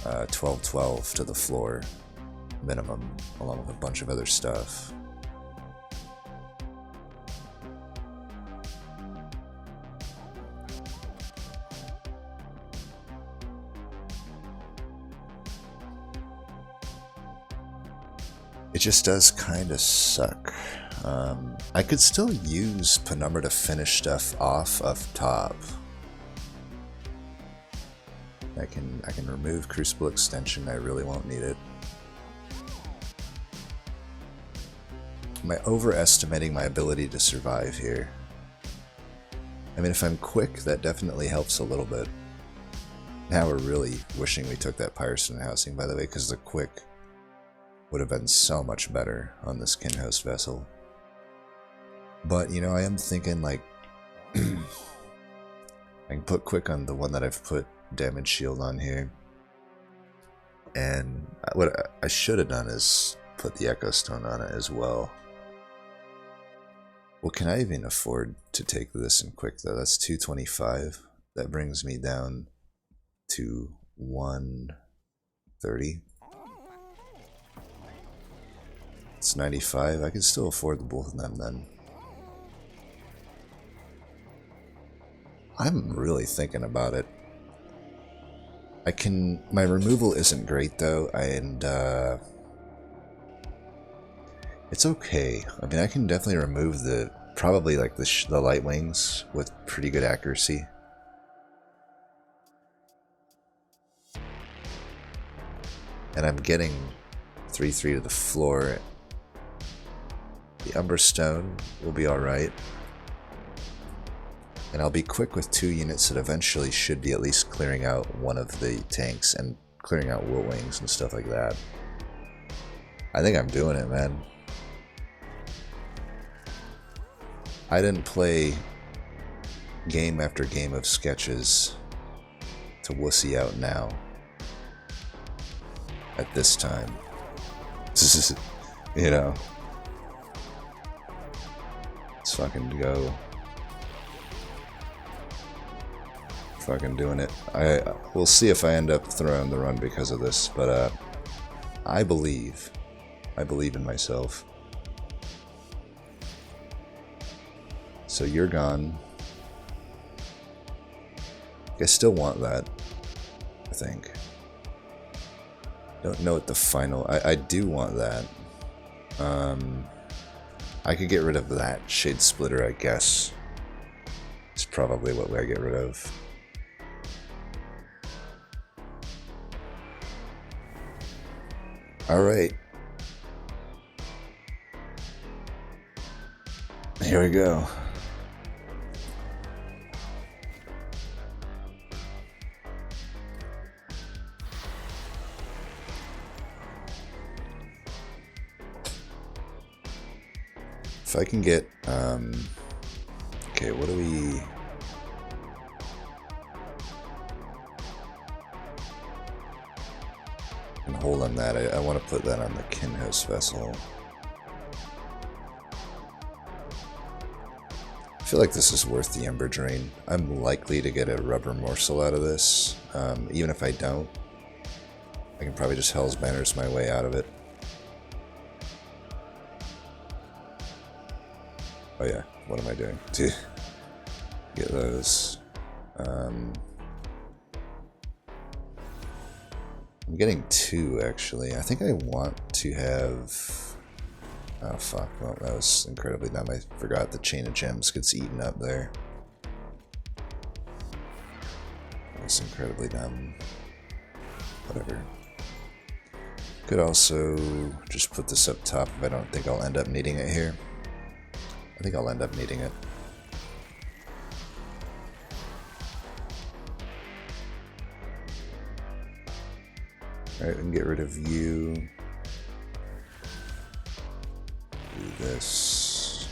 12/12 to the floor minimum, along with a bunch of other stuff. It just does kind of suck. I could still use Penumbra to finish stuff off up top. I can remove Crucible Extension. I really won't need it. Am I overestimating my ability to survive here? I mean, if I'm quick, that definitely helps a little bit. Now we're really wishing we took that Pyrestone housing, by the way, because the quick would have been so much better on this Kinhost vessel. But, you know, I am thinking, like, I can put quick on the one that I've put damage shield on here. And what I should have done is put the Echo Stone on it as well. Well, can I even afford to take this in quick, though? That's 225. That brings me down to 130. It's 95. I can still afford the both of them then. I'm really thinking about it. I can... My removal isn't great though, and it's okay. I mean, I can definitely remove the... Probably like the light wings with pretty good accuracy. And I'm getting 3/3 to the floor. The Umber Stone will be alright. And I'll be quick with 2 units that eventually should be at least clearing out one of the tanks and clearing out Will Wings and stuff like that. I think I'm doing it, man. I didn't play game after game of sketches to wussy out now. At this time. You know. It's Let's fucking go. Fucking doing it. We'll see if I end up throwing the run because of this, but I believe in myself. So you're gone. I still want that, I think. Don't know what the final... I do want that. I could get rid of that Shade Splitter, I guess. It's probably what I get rid of. Alright. Here we go. If I can get, okay, what do we... And hold on that, I want to put that on the Kinhouse vessel. I feel like this is worth the Ember Drain. I'm likely to get a rubber morsel out of this. Even if I don't, I can probably just Hell's Banners my way out of it. Oh yeah, what am I doing? To get those. I'm getting 2 actually. I think I want to have... Oh fuck, well that was incredibly dumb. I forgot the Chain of Gems gets eaten up there. That was incredibly dumb. Whatever. Could also just put this up top if I don't think I'll end up needing it here. I think I'll end up needing it. Alright, we can get rid of you. Do this.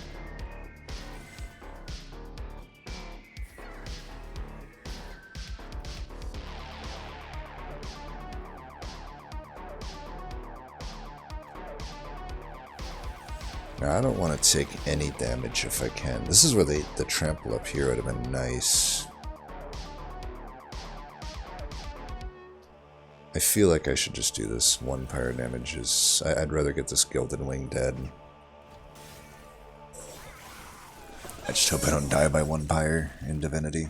Now, I don't want to take any damage if I can. This is where the trample up here would have been nice. I feel like I should just do this. 1 pyre damage is... I'd rather get this Gilded Wing dead. I just hope I don't die by 1 pyre in Divinity.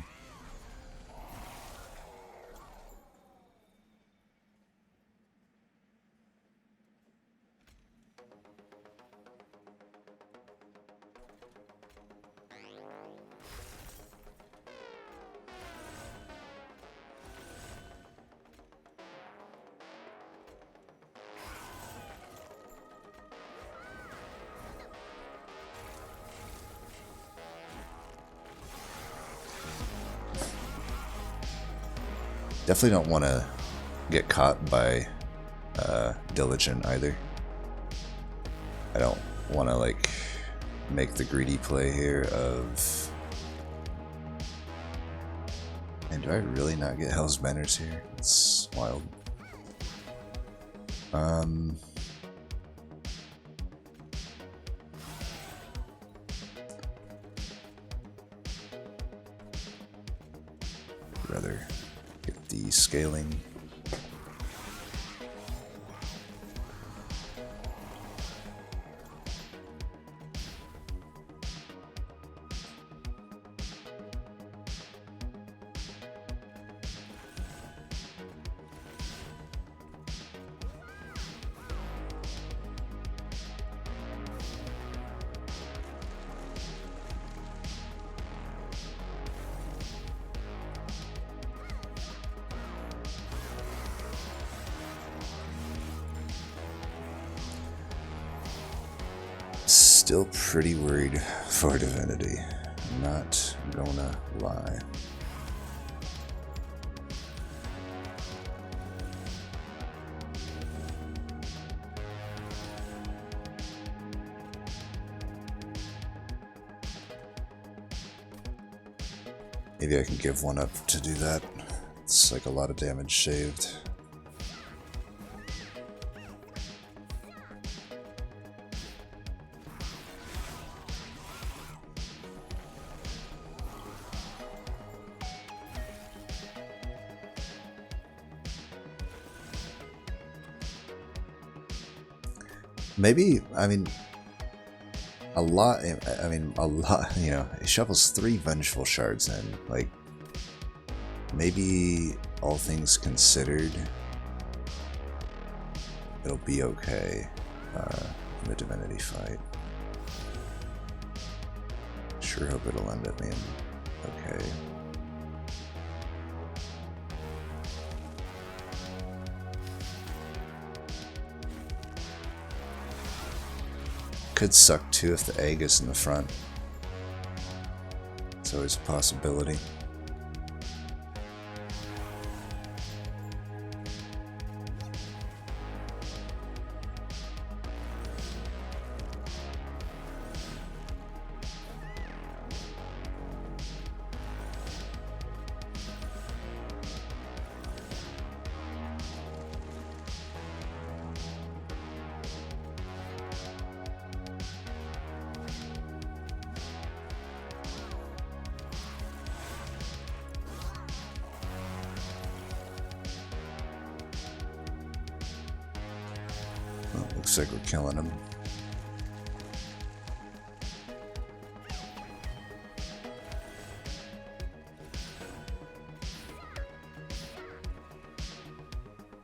Definitely don't want to get caught by Diligent either. I don't want to like make the greedy play here of... And do I really not get Hell's Banners here? It's wild. Rather get the scaling. Still pretty worried for Divinity, not gonna lie. Maybe I can give 1 up to do that. It's like a lot of damage saved. Maybe, I mean, a lot, you know, he shovels 3 Vengeful Shards in. Like, maybe all things considered, it'll be okay in the Divinity fight. Sure hope it'll end up being okay. Could suck too if the egg is in the front. It's always a possibility. Well, looks like we're killing him.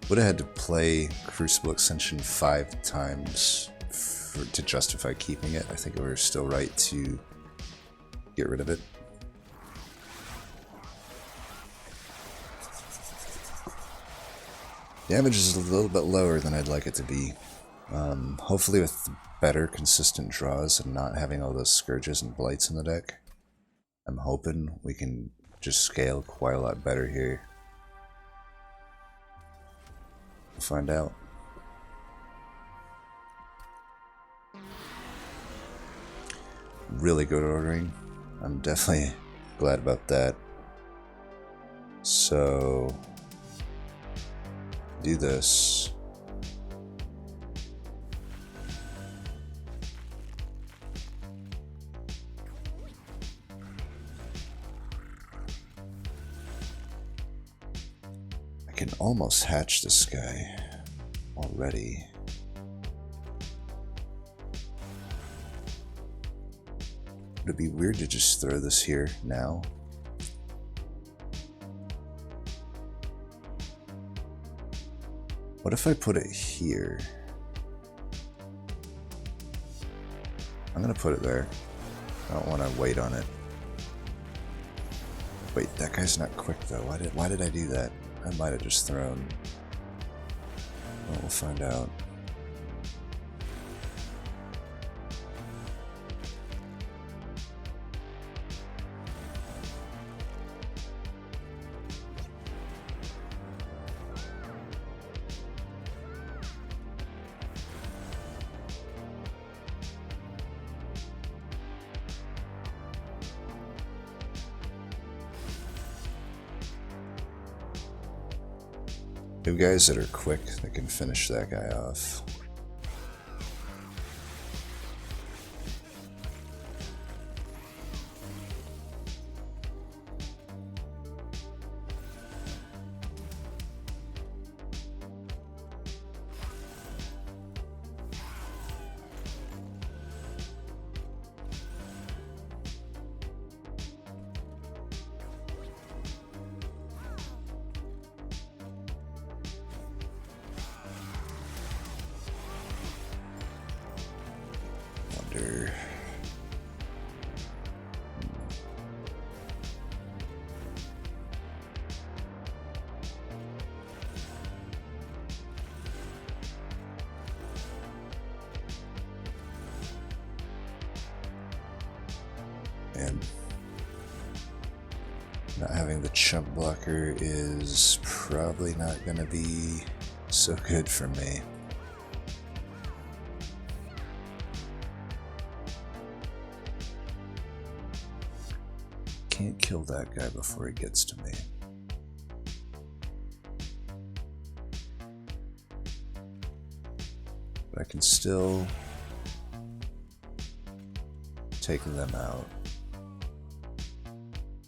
Would have had to play Crucible Extension 5 times to justify keeping it. I think we were still right to get rid of it. Damage is a little bit lower than I'd like it to be. Hopefully with better consistent draws and not having all those Scourges and Blights in the deck, I'm hoping we can just scale quite a lot better here. We'll find out. Really good ordering. I'm definitely glad about that. So, do this. I can almost hatch this guy already. Would it be weird to just throw this here now? What if I put it here? I'm gonna put it there. I don't want to wait on it. Wait, that guy's not quick though. Why did I do that? I might have just thrown. Well, we'll find out. We have guys that are quick that can finish that guy off. And not having the chump blocker is probably not going to be so good for me. Can't kill that guy before he gets to me. But I can still take them out.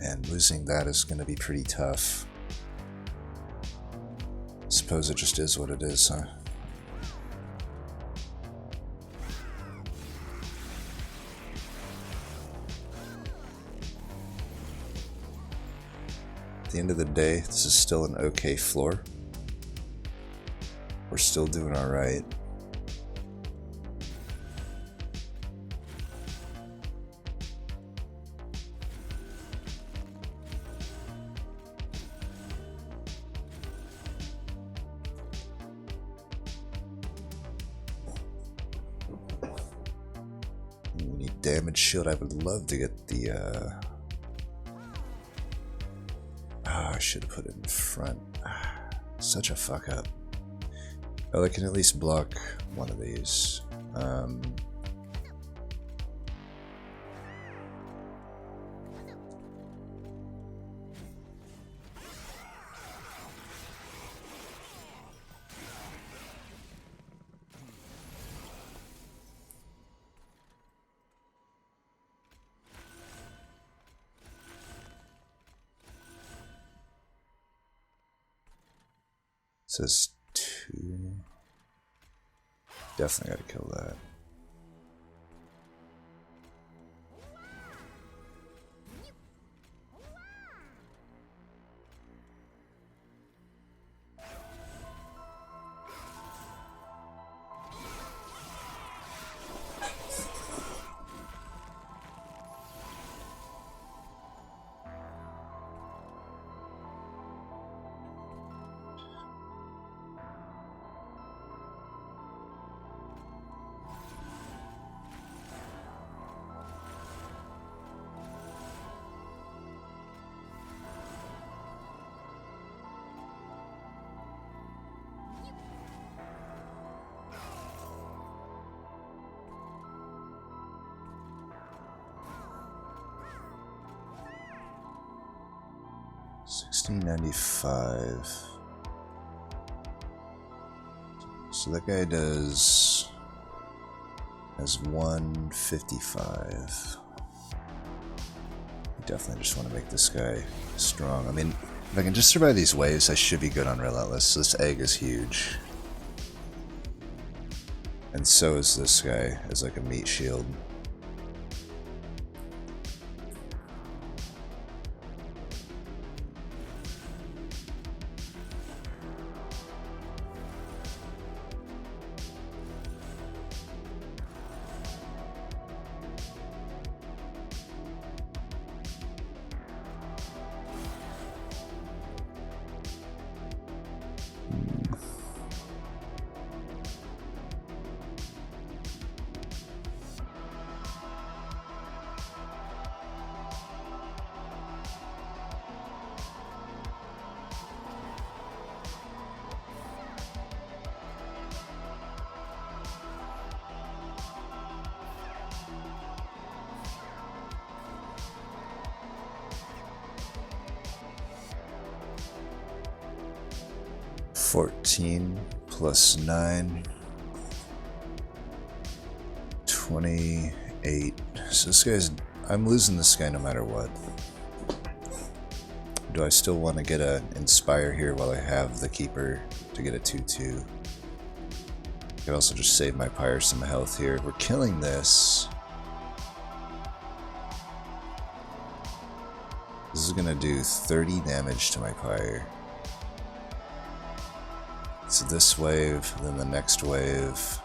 And losing that is going to be pretty tough. Suppose it just is what it is, huh? the end of the day, this is still an okay floor. We're still doing alright. We need damage shield. I would love to get the I should have put it in front. Such a fuck up. Well, I can at least block one of these. It says 2. Definitely gotta kill that. $16.95. So that guy has 155. I definitely just want to make this guy strong. I mean, if I can just survive these waves, I should be good on Relentless. This egg is huge. And so is this guy as like a meat shield. $14 plus 9, 28. So this guy's, I'm losing this guy no matter what. Do I still want to get an Inspire here while I have the Keeper to get a 2-2? I could also just save my Pyre some health here. We're killing this. This is gonna do 30 damage to my Pyre. So this wave, then the next wave.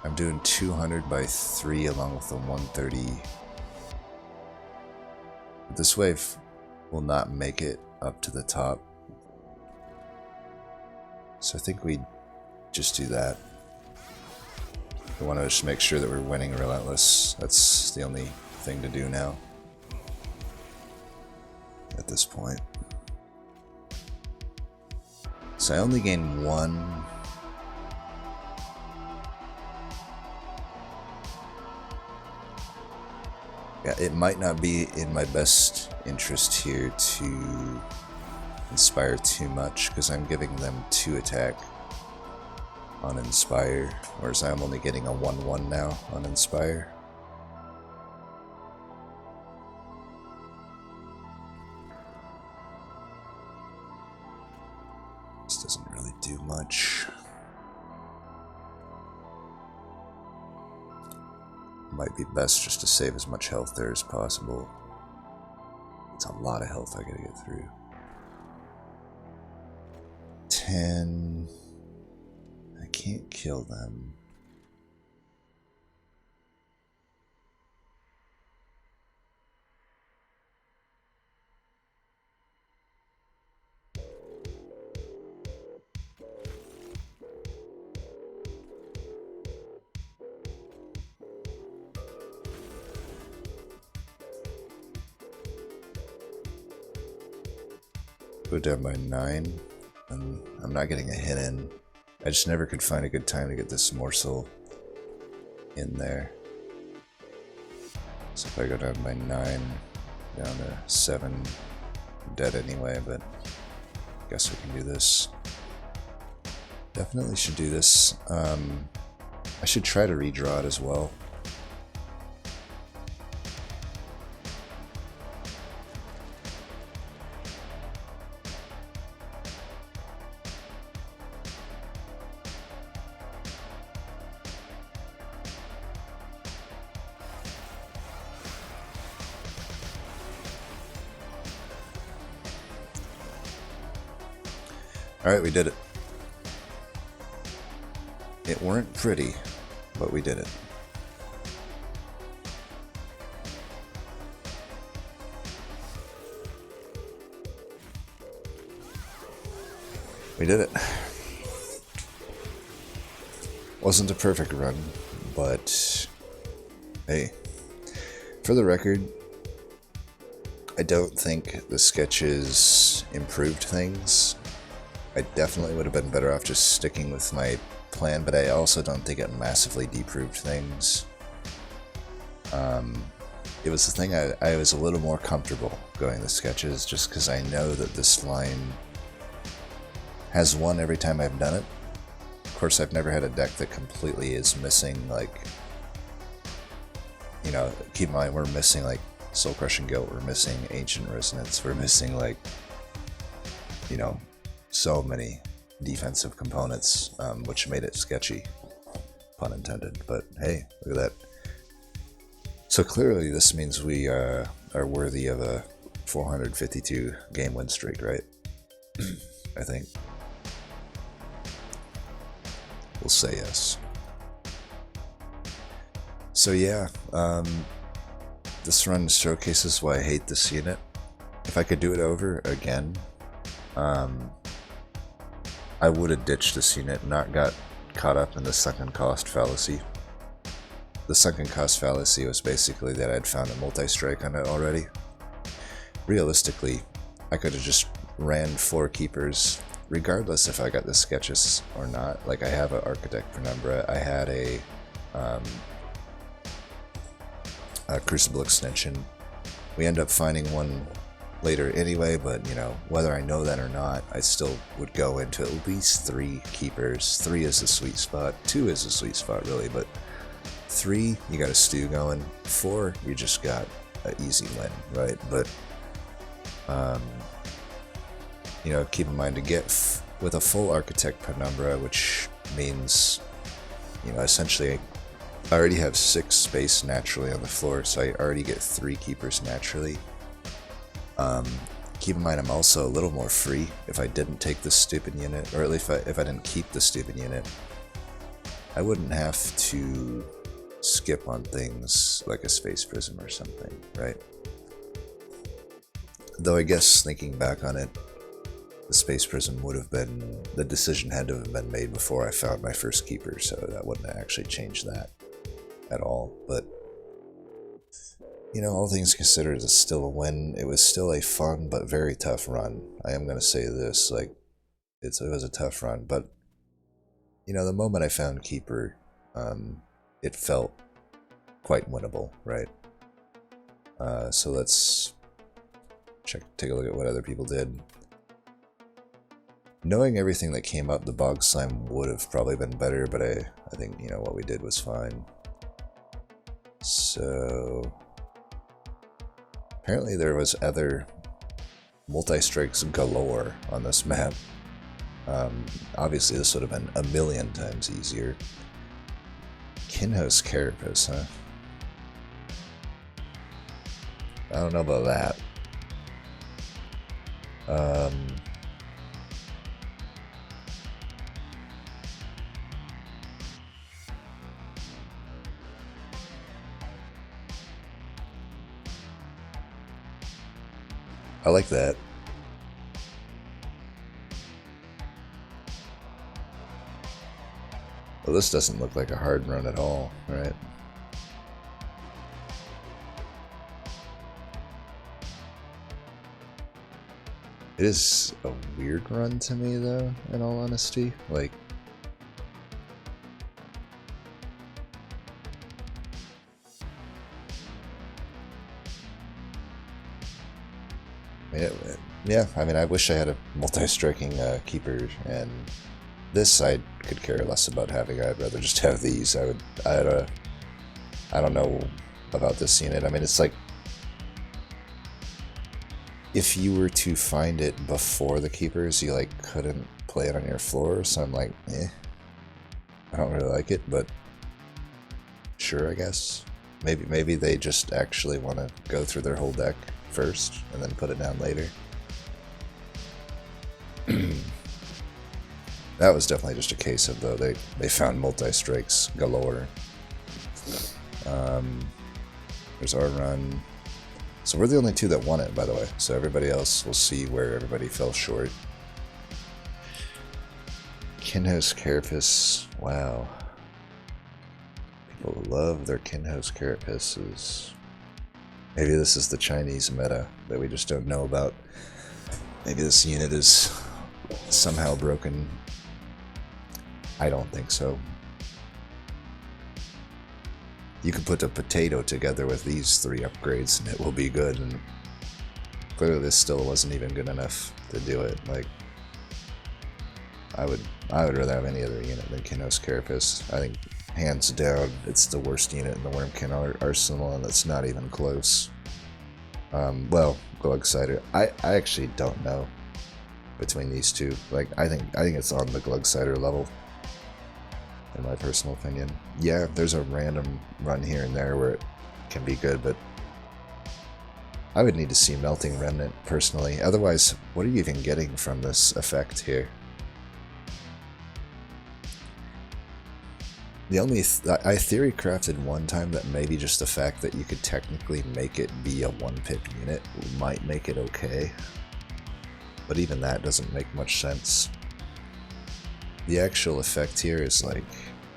I'm doing 200 by 3 along with the 130. This wave will not make it up to the top. So I think we just do that. I want to just make sure that we're winning Relentless. That's the only thing to do now. At this point. So I only gain 1. Yeah, it might not be in my best interest here to Inspire too much, because I'm giving them 2 attack on Inspire, whereas I'm only getting a 1/1 now on Inspire. This doesn't really do much. Might be best just to save as much health there as possible. It's a lot of health I gotta get through. 10. I can't kill them. Go down by 9, and I'm not getting a hit in. I just never could find a good time to get this morsel in there. So if I go down by 9, down to 7, I'm dead anyway, but I guess we can do this. Definitely should do this. I should try to redraw it as well. Alright, we did it. It weren't pretty, but we did it. We did it. Wasn't a perfect run, but hey, for the record, I don't think the sketches improved things. I definitely would have been better off just sticking with my plan, but I also don't think it massively deproved things. It was the thing I was a little more comfortable going the sketches just because I know that this line has won every time I've done it. Of course, I've never had a deck that completely is missing, like, you know, keep in mind we're missing like Soul Crushing Guilt, we're missing Ancient Resonance, we're missing like, you know, so many defensive components, which made it sketchy, pun intended. But hey, look at that. So clearly this means we are worthy of a 452 game win streak, right? I think. We'll say yes. So yeah, this run showcases why I hate this unit. If I could do it over again, I would have ditched this unit, not got caught up in the sunken cost fallacy. The sunken cost fallacy was basically that I'd found a multi-strike on it already. Realistically, I could have just ran 4 keepers, regardless if I got the sketches or not. Like, I have an Architect Penumbra, I had a Crucible Extension. We end up finding one later anyway, but you know, whether I know that or not, I still would go into at least 3 keepers. 3 is the sweet spot, 2 is the sweet spot really, but 3, you got a stew going, 4, you just got an easy win, right? But you know, keep in mind to get with a full Architect Penumbra, which means, you know, essentially I already have 6 space naturally on the floor, so I already get 3 keepers naturally. Keep in mind I'm also a little more free if I didn't take this stupid unit, or at least if I didn't keep the stupid unit. I wouldn't have to skip on things like a Space Prism or something, right? Though I guess thinking back on it, the Space Prism would have been, the decision had to have been made before I found my first keeper, so that wouldn't actually change that at all. But you know, all things considered, it's still a win. It was still a fun but very tough run. I am going to say this, like, it was a tough run, but, you know, the moment I found Keeper, it felt quite winnable, right? So let's take a look at what other people did. Knowing everything that came up, the Bog Slime would have probably been better, but I think, you know, what we did was fine. So apparently there was other multi-strikes galore on this map. Obviously this would have been a million times easier. Kinhouse Carapace, huh? I don't know about that. I like that. Well, this doesn't look like a hard run at all, right? It is a weird run to me, though, in all honesty. Like, yeah, I mean, I wish I had a multi-striking keeper, and this I could care less about having. I'd rather just have these. I don't know about this unit. I mean, it's like, if you were to find it before the keepers, you like couldn't play it on your floor, so I'm like, I don't really like it, but sure, I guess. Maybe they just actually want to go through their whole deck first and then put it down later. That was definitely just a case of, though, they found multi-strikes galore. There's our run. So we're the only two that won it, by the way. So everybody else, will see where everybody fell short. Kinhouse Carapace. Wow. People love their Kinhouse Carapaces. Maybe this is the Chinese meta that we just don't know about. Maybe this unit is somehow broken. I don't think so. You could put a potato together with these 3 upgrades and it will be good, and clearly this still wasn't even good enough to do it. Like, I would rather have any other unit than Kinhouse Carapace. I think, hands down, it's the worst unit in the Wormkin arsenal, and it's not even close. Well, Glugsider. I actually don't know between these two. Like, I think it's on the Glugsider level, in my personal opinion. Yeah, there's a random run here and there where it can be good, but I would need to see Melting Remnant personally. Otherwise, what are you even getting from this effect here? The only I theory crafted one time that maybe just the fact that you could technically make it be a 1-pip unit might make it okay, but even that doesn't make much sense. The actual effect here is like,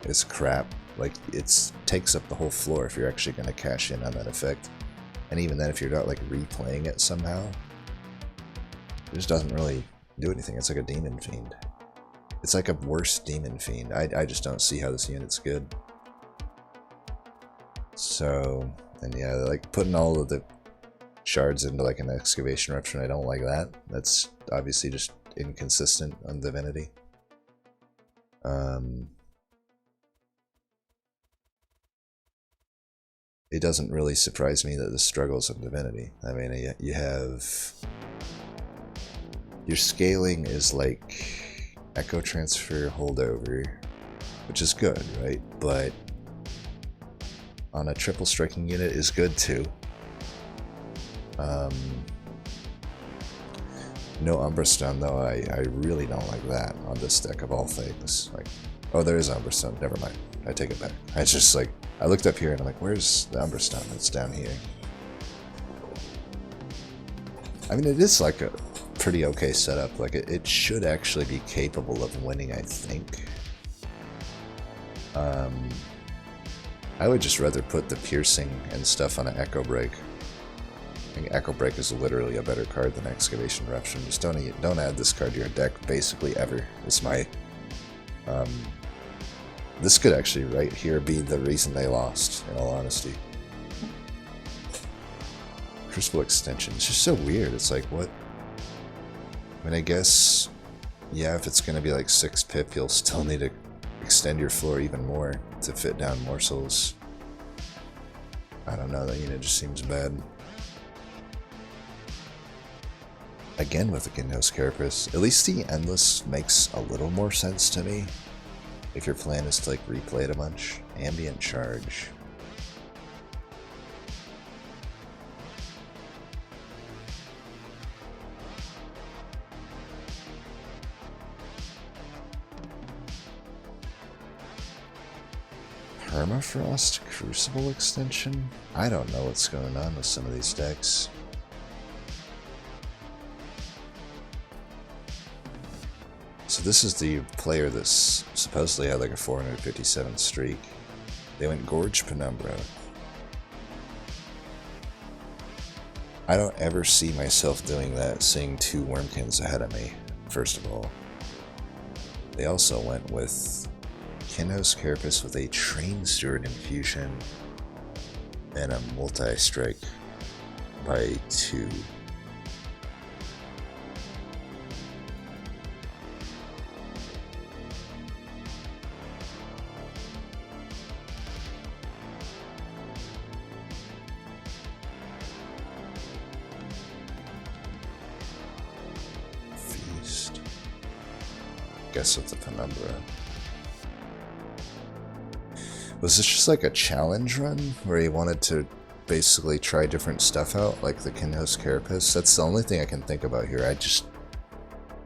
it's crap. Like, it takes up the whole floor if you're actually going to cash in on that effect, and even then, if you're not like replaying it somehow, it just doesn't really do anything. It's like a Demon Fiend. It's like a worse Demon Fiend. I just don't see how this unit's good. So, and yeah, like putting all of the shards into like an Excavation Eruption, I don't like that. That's obviously just inconsistent on Divinity. It doesn't really surprise me that this struggles on Divinity. I mean, you have... Your scaling is like Echo Transfer Holdover, which is good, right? But on a triple striking unit is good too. No Umbrastone though, I really don't like that on this deck of all things. Like, oh, there is Umbrastone, never mind. I take it back. I just like, I looked up here and I'm like, where's the Umbrastone? It's down here. I mean, it is like a pretty okay setup. Like, it should actually be capable of winning, I think. I would just rather put the Piercing and stuff on an Echo Break. I think Echo Break is literally a better card than Excavation Eruption. Just don't add this card to your deck basically ever. It's my... this could actually right here be the reason they lost, in all honesty. Crucible Extension. It's just so weird. It's like, what? I mean, I guess, yeah, if it's going to be like 6 pip, you'll still need to extend your floor even more to fit down morsels. I don't know, that unit just seems bad. Again with the Kinhouse Carapace. At least the Endless makes a little more sense to me, if your plan is to like replay it a bunch. Ambient Charge. Permafrost Crucible extension? I don't know what's going on with some of these decks. So this is the player that's supposedly had like a 457 streak. They went Gorge Penumbra. I don't ever see myself doing that, seeing 2 Wormkins ahead of me, first of all. They also went with Kinhost Carapace with a Train Steward Infusion and a multi-strike by 2. Feast. Guess with the Penumbra. Was this just like a challenge run where he wanted to basically try different stuff out, like the Kinhost Carapace? That's the only thing I can think about here.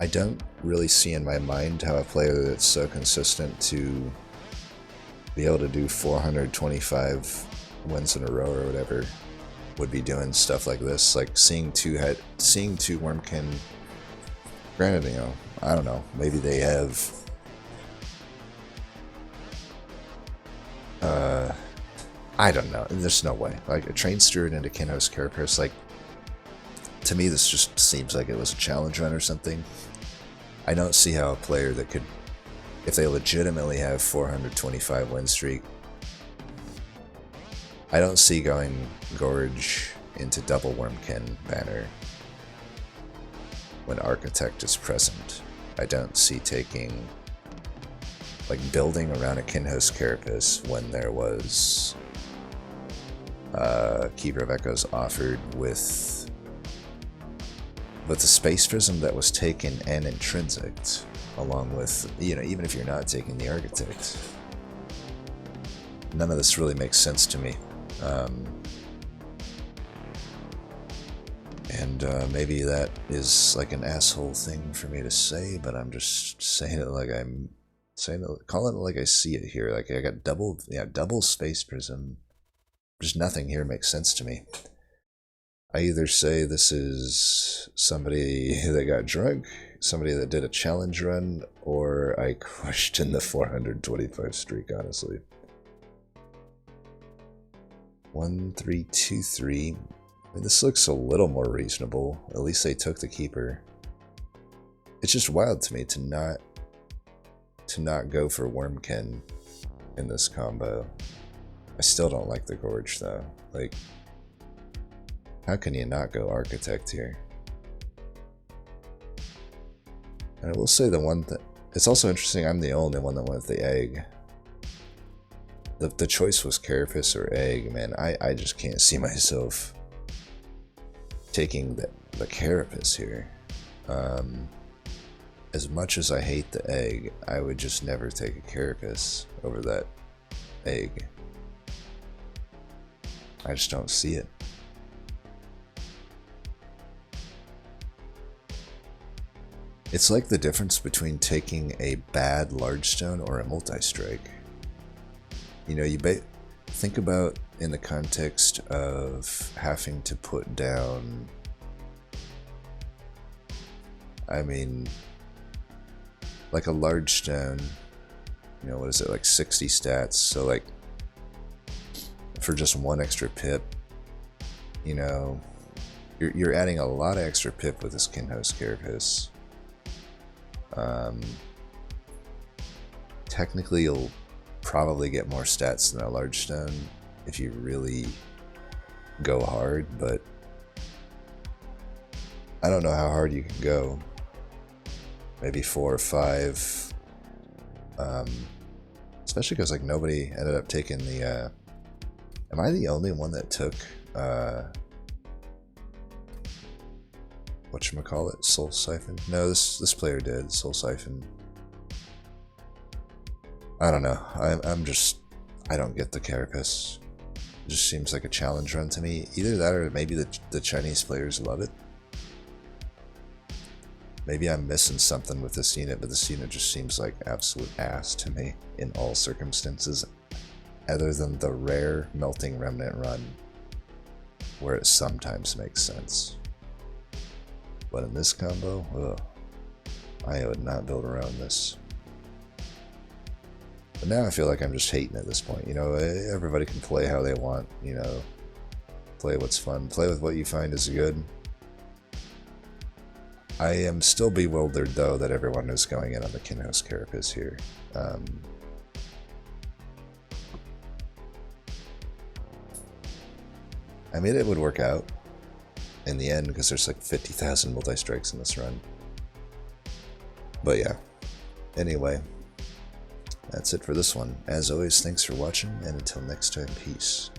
I don't really see in my mind how a player that's so consistent to be able to do 425 wins in a row or whatever would be doing stuff like this. Like seeing two Wormkin. Granted, you know, I don't know. Maybe they have. I don't know. There's no way. Like a Train Steward into Kinhost Carapace, like to me, this just seems like it was a challenge run or something. I don't see how a player that could, if they legitimately have 425 win streak, I don't see going Gorge into double Wormkin banner when Architect is present. I don't see taking, like, building around a Kinhost Carapace when there was Keeper of Echoes offered with the Space Prism that was taken and Intrinsic, along with, you know, even if you're not taking the Architect. None of this really makes sense to me. Maybe that is like an asshole thing for me to say, but I'm just saying it like I'm saying it, calling it like I see it here. Like I got double Space Prism. Just nothing here makes sense to me. I either say this is somebody that got drunk, somebody that did a challenge run, or I question the 425 streak, honestly. 1, 3, 2, 3. I mean, this looks a little more reasonable. At least they took the Keeper. It's just wild to me to not go for Wormkin in this combo. I still don't like the Gorge though. Like, how can you not go Architect here? And I will say the one that it's also interesting. I'm the only one that went with the Egg. The choice was Carapace or Egg. Man, I just can't see myself taking the Carapace here. As much as I hate the Egg, I would just never take a Carapace over that Egg. I just don't see it. It's like the difference between taking a bad large stone or a multi-strike. You know, you think about in the context of having to put down, I mean, like a large stone, you know, what is it, like 60 stats, so like for just 1 extra pip, you know, you're adding a lot of extra pip with this Kinhost Carapace. Technically you'll probably get more stats than a large stone if you really go hard, but I don't know how hard you can go. Maybe 4 or 5, especially because like nobody ended up taking the am I the only one that took whatchamacallit, Soul Siphon? No, this player did Soul Siphon. I don't know. I don't get the Carapace. It just seems like a challenge run to me. Either that or maybe the Chinese players love it. Maybe I'm missing something with this unit, but this unit just seems like absolute ass to me in all circumstances other than the rare Melting Remnant run where it sometimes makes sense. But in this combo, ugh, I would not build around this. But now I feel like I'm just hating at this point. You know, everybody can play how they want, you know. Play what's fun. Play with what you find is good. I am still bewildered, though, that everyone is going in on the Kinhouse Carapace here. I mean, it would work out in the end because there's like 50,000 multi-strikes in this run. But yeah, anyway, that's it for this one. As always, thanks for watching, and until next time, peace.